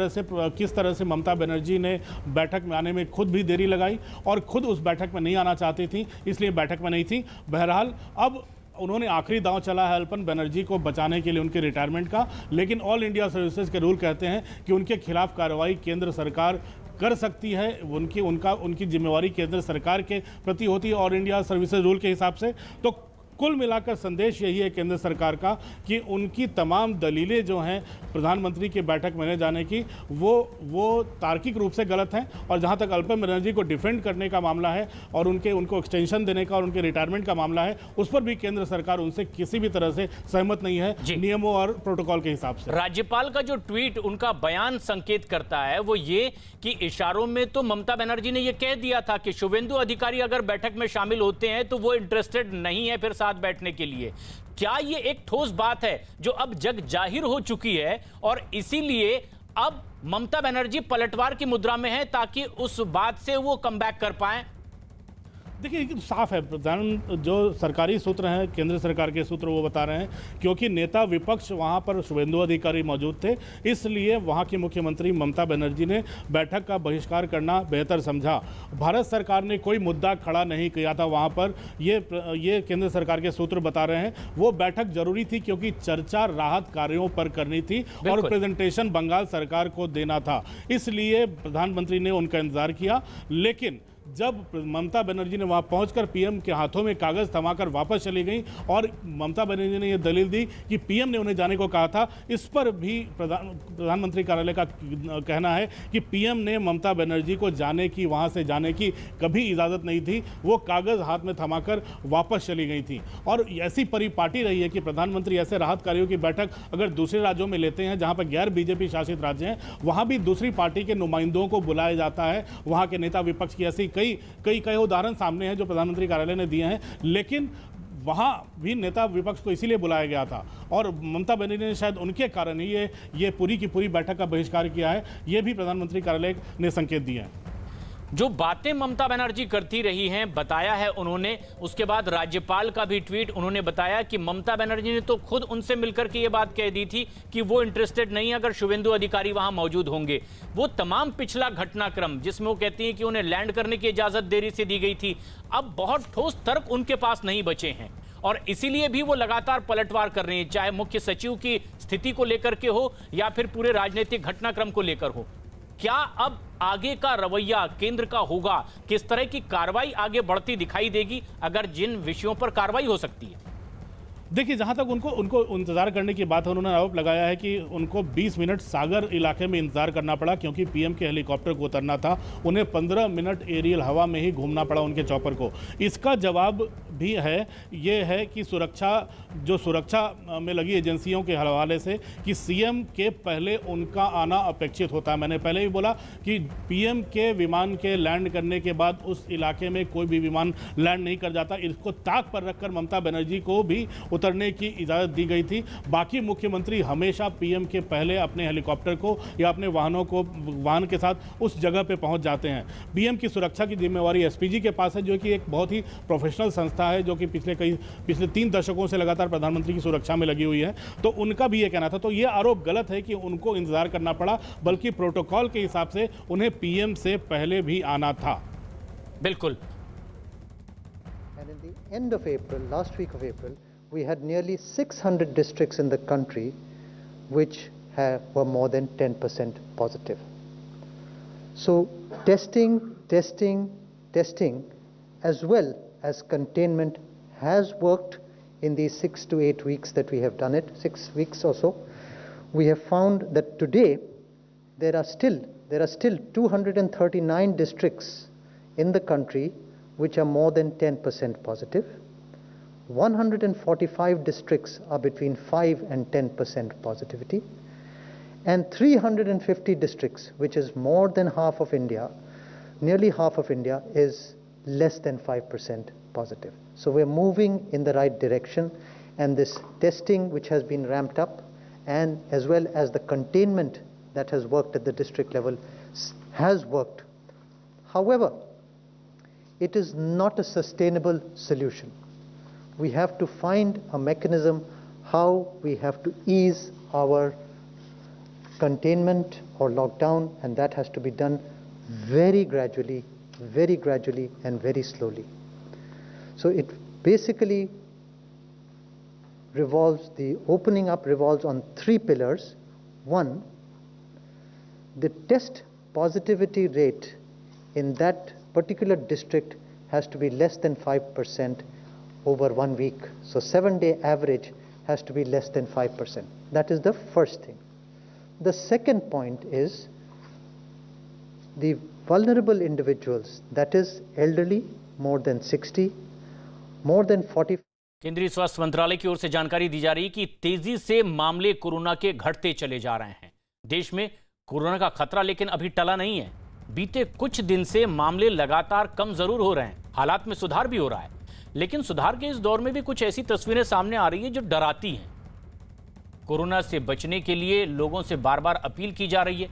तरह से ममता बनर्जी ने बैठक में आने में खुद भी देरी लगाई और खुद उस बैठक में नहीं आना चाहती थी, इसलिए बैठक में नहीं थी। बहरहाल अब उन्होंने आखिरी दांव चला है अल्पन बनर्जी को बचाने के लिए उनके रिटायरमेंट का, लेकिन ऑल इंडिया सर्विसेज के रूल कहते हैं कि उनके खिलाफ कार्रवाई केंद्र सरकार कर सकती है। उनकी जिम्मेवारी केंद्र सरकार के प्रति होती है ऑल इंडिया सर्विसेज रूल के हिसाब से। तो कुल मिलाकर संदेश यही है केंद्र सरकार का कि उनकी तमाम दलीलें जो हैं प्रधानमंत्री की बैठक में न जाने की, वो तार्किक रूप से गलत हैं। और जहां तक अल्पन बनर्जी को डिफेंड करने का मामला है और उनको एक्सटेंशन देने का और उनके रिटायरमेंट का मामला है, उस पर भी केंद्र सरकार उनसे किसी भी तरह से सहमत नहीं है नियमों और प्रोटोकॉल के हिसाब से। राज्यपाल का जो ट्वीट, उनका बयान संकेत करता है वो ये कि इशारों में तो ममता बनर्जी ने ये कह दिया था कि शुभेंदु अधिकारी अगर बैठक में शामिल होते हैं तो वो इंटरेस्टेड नहीं है फिर साथ बैठने के लिए। क्या ये एक ठोस बात है जो अब जग जाहिर हो चुकी है और इसीलिए अब ममता बनर्जी पलटवार की मुद्रा में है ताकि उस बात से वो कमबैक कर पाए? देखिए, साफ है, जो सरकारी सूत्र हैं, केंद्र सरकार के सूत्र, वो बता रहे हैं क्योंकि नेता विपक्ष वहां पर शुभेंदु अधिकारी मौजूद थे, इसलिए वहां की मुख्यमंत्री ममता बनर्जी ने बैठक का बहिष्कार करना बेहतर समझा। भारत सरकार ने कोई मुद्दा खड़ा नहीं किया था वहां पर, ये केंद्र सरकार के सूत्र बता रहे हैं। वो बैठक जरूरी थी क्योंकि चर्चा राहत कार्यों पर करनी थी और प्रेजेंटेशन बंगाल सरकार को देना था, इसलिए प्रधानमंत्री ने उनका इंतजार किया। लेकिन जब ममता बनर्जी ने वहां पहुंचकर पीएम के हाथों में कागज थमाकर वापस चली गई और ममता बनर्जी ने यह दलील दी कि पीएम ने उन्हें जाने को कहा था, इस पर भी प्रधानमंत्री कार्यालय का कहना है कि पीएम ने ममता बनर्जी को वहां से जाने की कभी इजाजत नहीं थी, वो कागज हाथ में थमाकर वापस चली गई थी। और ऐसी परिपाटी रही है कि प्रधानमंत्री ऐसे राहत कार्यों की बैठक अगर दूसरे राज्यों में लेते हैं जहां पर गैर बीजेपी शासित राज्य हैं, वहां भी दूसरी पार्टी के नुमाइंदों को बुलाया जाता है, वहां के नेता विपक्ष की ऐसी कई उदाहरण सामने हैं जो प्रधानमंत्री कार्यालय ने दिए हैं। लेकिन वहां भी नेता विपक्ष को इसीलिए बुलाया गया था और ममता बनर्जी ने शायद उनके कारण ही ये पूरी की पूरी बैठक का बहिष्कार किया है, ये भी प्रधानमंत्री कार्यालय ने संकेत दिए हैं। जो बातें ममता बनर्जी करती रही हैं बताया है उन्होंने। उसके बाद राज्यपाल का भी ट्वीट, उन्होंने बताया कि ममता बनर्जी ने तो खुद उनसे मिलकर के ये बात कह दी थी कि वो इंटरेस्टेड नहीं अगर शुभेंदु अधिकारी वहां मौजूद होंगे। वो तमाम पिछला घटनाक्रम जिसमें वो कहती हैं कि उन्हें लैंड करने की इजाजत देरी से दी गई थी, अब बहुत ठोस तर्क उनके पास नहीं बचे हैं और इसीलिए भी वो लगातार पलटवार कर रही हैं, चाहे मुख्य सचिव की स्थिति को लेकर के हो या फिर पूरे राजनीतिक घटनाक्रम को लेकर हो। क्या अब आगे का रवैया केंद्र का होगा? किस तरह की कार्रवाई आगे बढ़ती दिखाई देगी अगर जिन विषयों पर कार्रवाई हो सकती है? देखिए, जहां तक उनको इंतजार करने की बात है, उन्होंने आरोप लगाया है कि उनको 20 मिनट सागर इलाके में इंतजार करना पड़ा क्योंकि पीएम के हेलीकॉप्टर को उतरना था। उन्हें 15 मिनट एरियल हवा में ही घूमना पड़ा उनके चॉपर को। इसका जवाब भी है, ये है कि सुरक्षा में लगी एजेंसियों के हवाले से कि सीएम के पहले उनका आना अपेक्षित होता है। मैंने पहले भी बोला कि पीएम के विमान के लैंड करने के बाद उस इलाके में कोई भी विमान लैंड नहीं कर जाता। इसको ताक पर रखकर ममता बनर्जी को भी उतरने की इजाज़त दी गई थी। बाकी मुख्यमंत्री हमेशा पीएम के पहले अपने हेलीकॉप्टर को या अपने वाहन के साथ उस जगह पे पहुंच जाते हैं। पीएम की सुरक्षा की जिम्मेवारी एसपीजी के पास है, जो कि एक बहुत ही प्रोफेशनल संस्था है, जो कि पिछले 3 दशकों से लगातार प्रधानमंत्री की सुरक्षा में लगी हुई है। तो उनका भी ये कहना था। तो ये आरोप गलत है कि उनको इंतजार करना पड़ा, बल्कि प्रोटोकॉल के हिसाब से उन्हें पीएम से पहले भी आना था। बिल्कुल। And in the end of April, last week of April, we had nearly 600 districts in the country which were more than 10% positive. So testing as well as containment has worked in these 6 to 8 weeks that we have done it, 6 weeks or so. We have found that today there are still 239 districts in the country which are more than 10% positive. 145 districts are between 5 and 10% positivity, and 350 districts, which is more than half of India, nearly half of India, is less than 5% positive. So we're moving in the right direction, and this testing which has been ramped up, and as well as the containment that has worked at the district level has worked. However, it is not a sustainable solution. We have to find a mechanism how we have to ease our containment or lockdown, and that has to be done very gradually and very slowly. So it basically the opening up revolves on 3 pillars. One, the test positivity rate in that particular district has to be less than 5% over 1 week. So 7-day average has to be less than 5%. That is the first thing. The second point is the vulnerable individuals, that is elderly, more than 60, more than 40. केंद्रीय स्वास्थ्य मंत्रालय की ओर से जानकारी दी जा रही है कि तेजी से मामले कोरोना के घटते चले जा रहे हैं। देश में कोरोना का खतरा लेकिन अभी टला नहीं है। बीते कुछ दिन से मामले लगातार कम जरूर हो रहे हैं, हालात में सुधार भी हो रहा है, लेकिन सुधार के इस दौर में भी कुछ ऐसी तस्वीरें सामने आ रही है जो डराती हैं। कोरोना से बचने के लिए लोगों से बार बार अपील की जा रही है।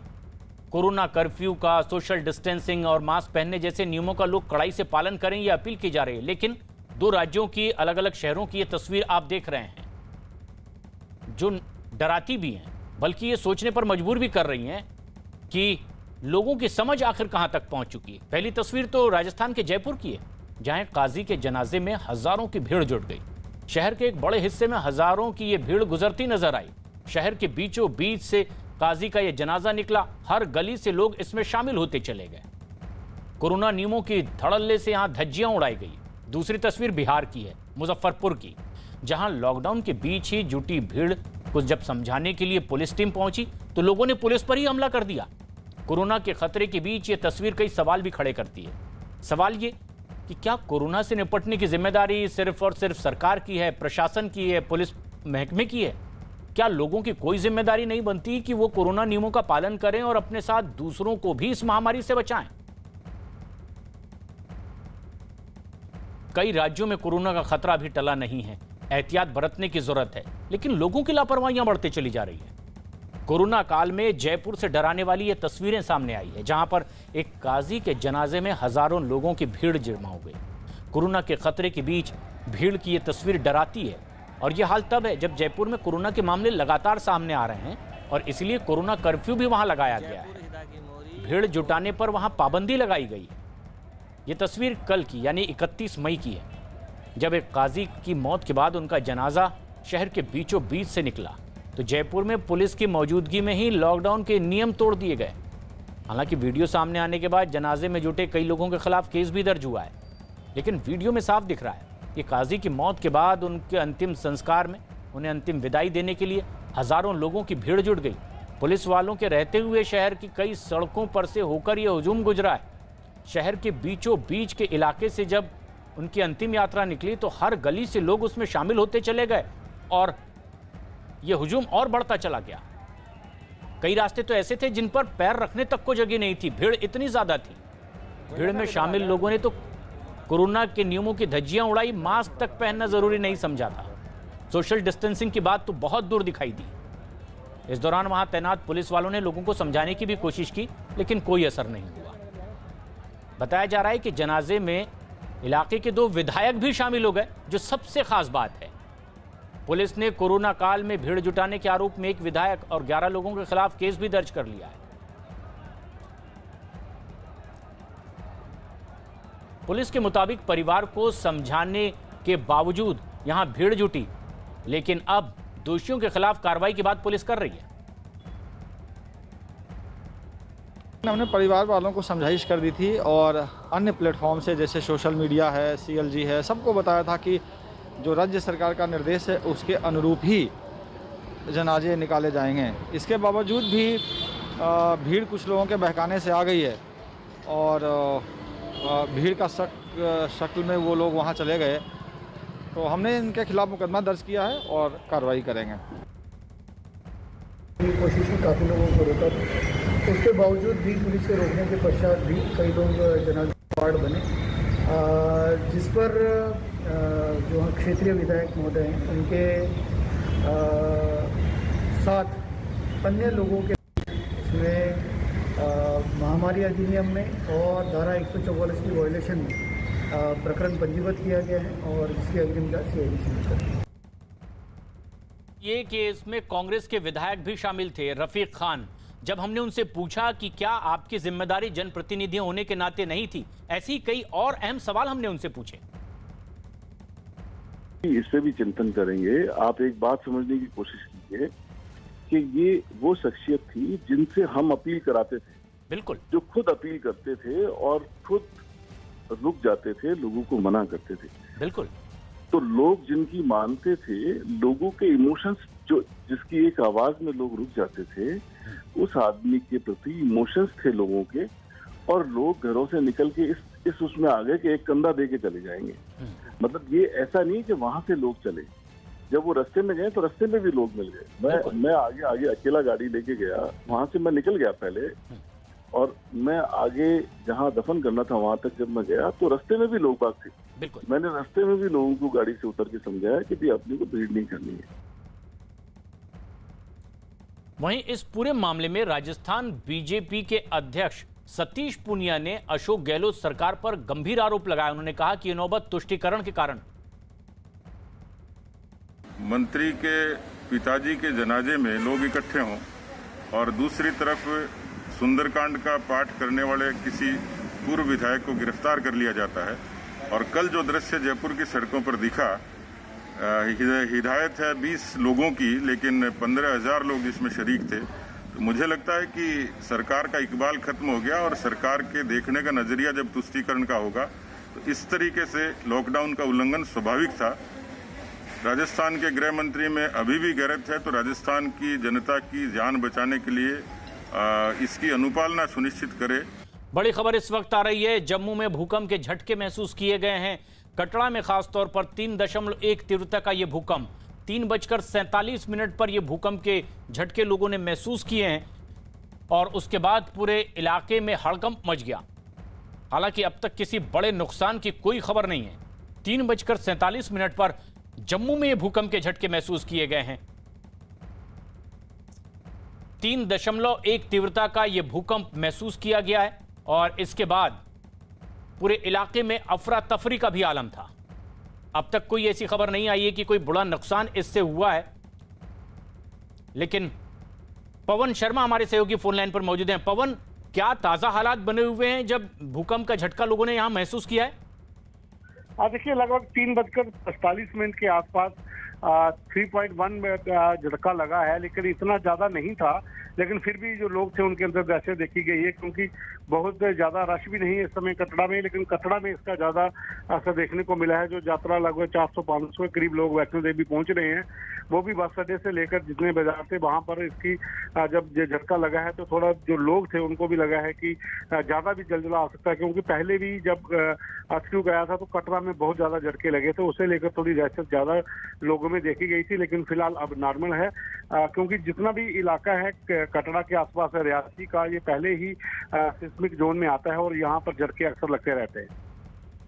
कोरोना कर्फ्यू का, सोशल डिस्टेंसिंग और मास्क पहनने जैसे नियमों का लोग कड़ाई से पालन करें, यह अपील की जा रही है। लेकिन 2 राज्यों की अलग अलग शहरों की यह तस्वीर आप देख रहे हैं जो डराती भी हैं, बल्कि ये सोचने पर मजबूर भी कर रही हैं कि लोगों की समझ आखिर कहां तक पहुंच चुकी है। पहली तस्वीर तो राजस्थान के जयपुर की है, जहां काजी के जनाजे में हजारों की भीड़ जुट गई। शहर के एक बड़े हिस्से में हजारों की यह भीड़ गुजरती नजर आई। शहर के बीचों बीच से काजी का यह जनाजा निकला, हर गली से लोग इसमें शामिल होते चले गए। कोरोना नियमों की धड़ल्ले से यहां धज्जियां उड़ाई गई। दूसरी तस्वीर बिहार की है, मुजफ्फरपुर की, जहां लॉकडाउन के बीच ही जुटी भीड़ को जब समझाने के लिए पुलिस टीम पहुंची तो लोगों ने पुलिस पर ही हमला कर दिया। कोरोना के खतरे के बीच ये तस्वीर कई सवाल भी खड़े करती है। सवाल ये कि क्या कोरोना से निपटने की जिम्मेदारी सिर्फ और सिर्फ सरकार की है, प्रशासन की है, पुलिस महकमे की है? क्या लोगों की कोई जिम्मेदारी नहीं बनती कि वो कोरोना नियमों का पालन करें और अपने साथ दूसरों को भी इस महामारी से बचाएं? कई राज्यों में कोरोना का खतरा अभी टला नहीं है, एहतियात बरतने की जरूरत है, लेकिन लोगों की लापरवाहियां बढ़ती चली जा रही है। कोरोना काल में जयपुर से डराने वाली ये तस्वीरें सामने आई है, जहां पर एक काजी के जनाजे में हजारों लोगों की भीड़ जमा हो गई। कोरोना के खतरे के बीच भीड़ की ये तस्वीर डराती है, और यह हाल तब है जब जयपुर में कोरोना के मामले लगातार सामने आ रहे हैं और इसलिए कोरोना कर्फ्यू भी वहां लगाया गया है। भीड़ जुटाने पर वहां पाबंदी लगाई गई है। ये तस्वीर कल की यानी 31 मई की है, जब एक काजी की मौत के बाद उनका जनाजा शहर के बीचों बीच से निकला तो जयपुर में पुलिस की मौजूदगी में ही लॉकडाउन के नियम तोड़ दिए गए। हालांकि वीडियो सामने आने के बाद जनाजे में जुटे कई लोगों के खिलाफ केस भी दर्ज हुआ है, लेकिन वीडियो में साफ दिख रहा है कि काजी की मौत के बाद उनके अंतिम संस्कार में उन्हें अंतिम विदाई देने के लिए हजारों लोगों की भीड़ जुट गई। पुलिस वालों के रहते हुए शहर की कई सड़कों पर से होकर यह हुजूम गुजरा है। शहर के बीचों बीच के इलाके से जब उनकी अंतिम यात्रा निकली तो हर गली से लोग उसमें शामिल होते चले गए और यह हुजूम और बढ़ता चला गया। कई रास्ते तो ऐसे थे जिन पर पैर रखने तक को जगह नहीं थी, भीड़ इतनी ज्यादा थी। भीड़ में शामिल लोगों ने तो कोरोना के नियमों की धज्जियां उड़ाई, मास्क तक पहनना जरूरी नहीं समझा था। सोशल डिस्टेंसिंग की बात तो बहुत दूर दिखाई दी। इस दौरान वहां तैनात पुलिस वालों ने लोगों को समझाने की भी कोशिश की, लेकिन कोई असर नहीं हुआ। बताया जा रहा है कि जनाजे में इलाके के 2 विधायक भी शामिल हो गए, जो सबसे खास बात है। पुलिस ने कोरोना काल में भीड़ जुटाने के आरोप में 1 विधायक और 11 लोगों के खिलाफ केस भी दर्ज कर लिया है। पुलिस के मुताबिक परिवार को समझाने के बावजूद यहां भीड़ जुटी, लेकिन अब दोषियों के खिलाफ कार्रवाई की बात पुलिस कर रही है। हमने परिवार वालों को समझाइश कर दी थी और अन्य प्लेटफॉर्म से जैसे सोशल मीडिया है, CLG है, सबको बताया था कि जो राज्य सरकार का निर्देश है उसके अनुरूप ही जनाजे निकाले जाएंगे। इसके बावजूद भी भीड़ कुछ लोगों के बहकाने से आ गई है और भीड़ का शक्ल में वो लोग वहाँ चले गए, तो हमने इनके खिलाफ मुकदमा दर्ज किया है और कार्रवाई करेंगे। कोशिश में काफ़ी लोगों को रोका, उसके बावजूद भी पुलिस के रोकने के पश्चात भी कई लोग जनाजा वार्ड बने, जिस पर जो क्षेत्रीय विधायक महोदय हैं उनके साथ अन्य लोगों के इसमें महामारी अधिनियम में और धारा 144 की वायलेशन में प्रकरण पंजीबद्ध किया गया है और जिसकी अग्रिम जांच CID से कर रही है। ये केस में कांग्रेस के विधायक भी शामिल थे, रफीक खान। जब हमने उनसे पूछा कि क्या आपकी जिम्मेदारी जनप्रतिनिधि होने के नाते नहीं थी, ऐसी कई और अहम सवाल हमने उनसे पूछे। इस पे भी चिंतन करेंगे। आप एक बात समझने की कोशिश कीजिए कि ये वो शख्सियत थी जिनसे हम अपील कराते थे, बिल्कुल, जो खुद अपील करते थे और खुद रुक जाते थे, लोगों को मना करते थे, बिल्कुल। तो लोग जिनकी मानते थे, लोगों के इमोशंस जो जिसकी एक आवाज में लोग रुक जाते थे, उस आदमी के प्रति इमोशंस थे लोगों के, और लोग घरों से निकल के इस उसमें आ गए कि एक कंधा दे के चले जाएंगे। मतलब ये ऐसा नहीं कि वहां से लोग चले, जब वो रास्ते में गए तो रास्ते में भी लोग मिल गए। मैं आगे अकेला गाड़ी लेके गया, वहां से मैं निकल गया पहले, और मैं आगे जहां दफन करना था वहां तक जब मैं गया तो रास्ते में भी लोग बाग थे। मैंने रास्ते में भी लोगों को गाड़ी से उतर के समझाया कि भाई अपने को भीड़ नहीं करनी है। वहीं इस पूरे मामले में राजस्थान बीजेपी के अध्यक्ष सतीश पूनिया ने अशोक गहलोत सरकार पर गंभीर आरोप लगाया। उन्होंने कहा कि ये नौबत तुष्टीकरण के कारण। मंत्री के पिताजी के जनाजे में लोग इकट्ठे हों और दूसरी तरफ सुंदरकांड का पाठ करने वाले किसी पूर्व विधायक को गिरफ्तार कर लिया जाता है, और कल जो दृश्य जयपुर की सड़कों पर दिखा, हिदायत है 20 लोगों की, लेकिन 15,000 लोग इसमें शरीक थे। तो मुझे लगता है कि सरकार का इकबाल खत्म हो गया और सरकार के देखने का नजरिया जब तुष्टीकरण का होगा तो इस तरीके से लॉकडाउन का उल्लंघन स्वाभाविक था। राजस्थान के गृह मंत्री में अभी भी गैरत है, तो राजस्थान की जनता की जान बचाने के लिए इसकी अनुपालना सुनिश्चित करे। बड़ी खबर इस वक्त आ रही है, जम्मू में भूकंप के झटके महसूस किए गए हैं। कटरा में खासतौर पर 3.1 तीव्रता का यह भूकंप, 3:47 पर यह भूकंप के झटके लोगों ने महसूस किए हैं और उसके बाद पूरे इलाके में हड़कंप मच गया। हालांकि अब तक किसी बड़े नुकसान की कोई खबर नहीं है। 3:47 पर जम्मू में यह भूकंप के झटके महसूस किए गए हैं। 3.1 तीव्रता का यह भूकंप महसूस किया गया है और इसके बाद पूरे इलाके में अफरा तफरी का भी आलम था। अब तक कोई ऐसी खबर नहीं आई है कि कोई बड़ा नुकसान इससे हुआ है, लेकिन पवन शर्मा हमारे सहयोगी फोन लाइन पर मौजूद हैं। पवन, क्या ताजा हालात बने हुए हैं जब भूकंप का झटका लोगों ने यहां महसूस किया है? देखिए, लगभग 3:45 के आसपास 3.1 में झटका लगा है, लेकिन इतना ज्यादा नहीं था। लेकिन फिर भी जो लोग थे उनके अंदर दहशत देखी गई है, क्योंकि बहुत ज्यादा रश भी नहीं है इस समय कटरा में, लेकिन कटरा में इसका ज्यादा असर देखने को मिला है। जो यात्रा लगभग 400-500 के करीब लोग वैष्णो देवी पहुंच रहे हैं, वो भी बस अड्डे से लेकर जितने बाजार थे वहां पर इसकी जब झटका लगा है तो थोड़ा जो लोग थे उनको भी लगा है कि ज्यादा भी जल्द आ सकता है, क्योंकि पहले भी जब कर्फ्यू गया था तो कटरा में बहुत ज्यादा झटके लगे थे, उसे लेकर थोड़ी दहशत ज्यादा लोगों में देखी गई थी। लेकिन फिलहाल अब नॉर्मल है, क्योंकि जितना भी इलाका है कटरा के आसपास है रियासी का, ये पहले ही सिस्मिक जोन में आता है और यहाँ पर झटके अक्सर लगते रहते हैं।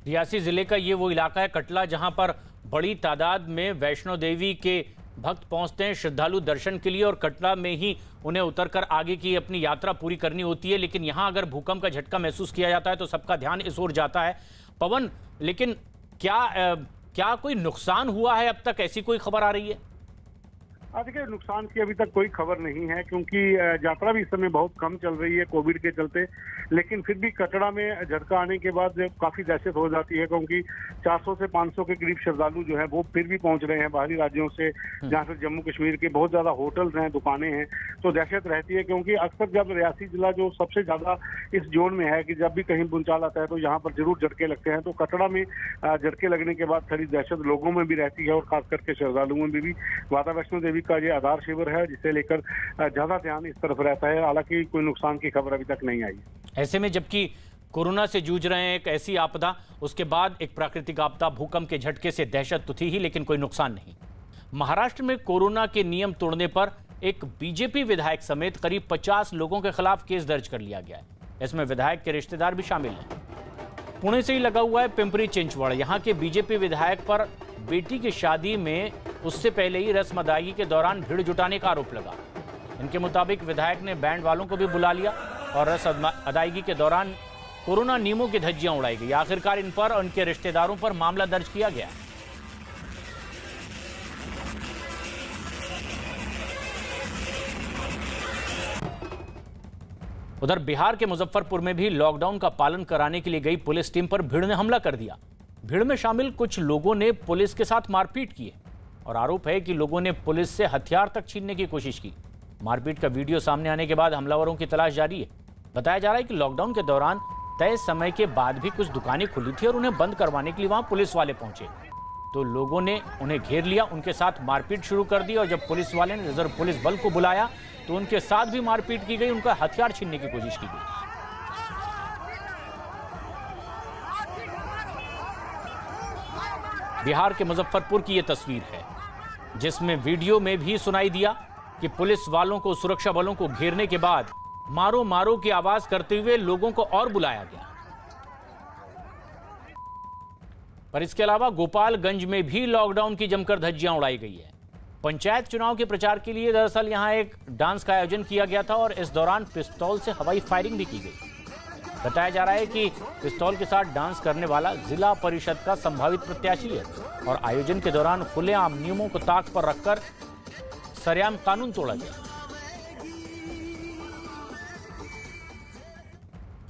रियासी जिले का ये वो इलाका है कटला, जहां पर बड़ी तादाद में वैष्णो देवी के भक्त पहुंचते हैं श्रद्धालु दर्शन के लिए, और कटरा में ही उन्हें उतरकर आगे की अपनी यात्रा पूरी करनी होती है। लेकिन यहां अगर भूकंप का झटका महसूस किया जाता है तो सबका ध्यान इस ओर जाता है। पवन, लेकिन क्या कोई नुकसान हुआ है अब तक, ऐसी कोई खबर आ रही है? देखिए, नुकसान की अभी तक कोई खबर नहीं है, क्योंकि यात्रा भी इस समय बहुत कम चल रही है कोविड के चलते। लेकिन फिर भी कटरा में झटका आने के बाद काफी दहशत हो जाती है, क्योंकि 400 से 500 के करीब श्रद्धालु जो है वो फिर भी पहुंच रहे हैं बाहरी राज्यों से, जहां से जम्मू कश्मीर के बहुत ज्यादा होटल्स हैं, दुकानें हैं, तो दहशत रहती है। क्योंकि अक्सर जब रियासी जिला जो सबसे ज्यादा इस जोन में है कि जब भी कहीं भूचाल आता है तो यहाँ पर जरूर झटके लगते हैं, तो कटरा में झटके लगने के बाद थोड़ी दहशत लोगों में भी रहती है और खास करके श्रद्धालुओं में भी। माता वैष्णो देवी का ये आधार शिविर है, जिसे लेकर ज्यादा ध्यान इस तरफ रहता है। हालांकि कोई नुकसान की खबर अभी तक नहीं आई। ऐसे में जबकि कोरोना से जूझ रहे हैं, एक ऐसी आपदा, उसके बाद एक प्राकृतिक आपदा, भूकंप के झटके से दहशत तो थी ही, लेकिन कोई नुकसान नहीं। महाराष्ट्र में कोरोना के नियम तोड़ने पर एक बीजेपी विधायक समेत करीब 50 लोगों के खिलाफ केस दर्ज कर लिया गया है। इसमें विधायक के रिश्तेदार भी शामिल हैं। पुणे से ही लगा हुआ है पिंपरी चिंचवड़। यहाँ के बीजेपी विधायक पर बेटी की शादी में उससे पहले ही रस्म अदायगी के दौरान भीड़ जुटाने का आरोप लगा। इनके मुताबिक विधायक ने बैंड वालों को भी बुला लिया और रस्म अदायगी के दौरान कोरोना नियमों की धज्जियां उड़ाई गई। आखिरकार इन पर और उनके रिश्तेदारों पर मामला दर्ज किया गया। उधर बिहार के मुजफ्फरपुर में भी लॉकडाउन का पालन कराने के लिए गई पुलिस टीम पर भीड़ ने हमला कर दिया। भीड़ में शामिल कुछ लोगों ने पुलिस के साथ मारपीट की है और आरोप है कि लोगों ने पुलिस से हथियार तक छीनने की कोशिश की। मारपीट का वीडियो सामने आने के बाद हमलावरों की तलाश जारी है। बताया जा रहा है कि लॉकडाउन के दौरान तय समय के बाद भी कुछ दुकानें खुली थी और उन्हें बंद करवाने के लिए वहां पुलिस वाले पहुंचे, तो लोगों ने उन्हें घेर लिया, उनके साथ मारपीट शुरू कर दी और जब पुलिस वाले ने रिजर्व पुलिस बल को बुलाया तो उनके साथ भी मारपीट की गई, उनका हथियार छीनने की कोशिश की गई। बिहार के मुजफ्फरपुर की यह तस्वीर है, जिसमें वीडियो में भी सुनाई दिया कि पुलिस वालों को, सुरक्षा बलों को घेरने के बाद मारो मारो की आवाज करते हुए लोगों को और बुलाया गया। पर इसके अलावा गोपालगंज में भी लॉकडाउन की जमकर धज्जियां उड़ाई गई है। पंचायत चुनाव के प्रचार के लिए दरअसल यहां एक डांस का आयोजन किया गया था और इस दौरान पिस्तौल से हवाई फायरिंग भी की गई। बताया जा रहा है कि पिस्तौल के साथ डांस करने वाला जिला परिषद का संभावित प्रत्याशी है और आयोजन के दौरान खुलेआम नियमों को ताक पर रखकर सरेआम कानून तोड़ा गया।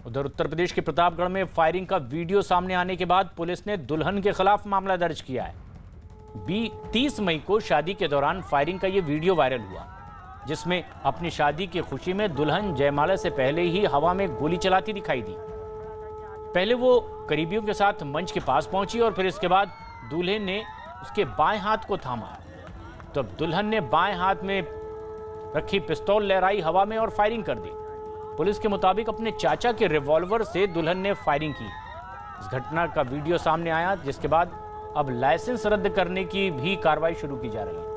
उधर उत्तर प्रदेश के प्रतापगढ़ में फायरिंग का वीडियो सामने आने के बाद पुलिस ने दुल्हन के खिलाफ मामला दर्ज किया है। 30 मई को शादी के दौरान फायरिंग का यह वीडियो वायरल हुआ, जिसमें अपनी शादी की खुशी में दुल्हन जयमाला से पहले ही हवा में गोली चलाती दिखाई दी। पहले वो करीबियों के साथ मंच के पास पहुंची और फिर इसके बाद दूल्हे ने उसके बाएं हाथ को थामा, तो अब दुल्हन ने बाएं हाथ में रखी पिस्तौल लहराई हवा में और फायरिंग कर दी। पुलिस के मुताबिक अपने चाचा के रिवॉल्वर से दुल्हन ने फायरिंग की। इस घटना का वीडियो सामने आया, जिसके बाद अब लाइसेंस रद्द करने की भी कार्रवाई शुरू की जा रही है।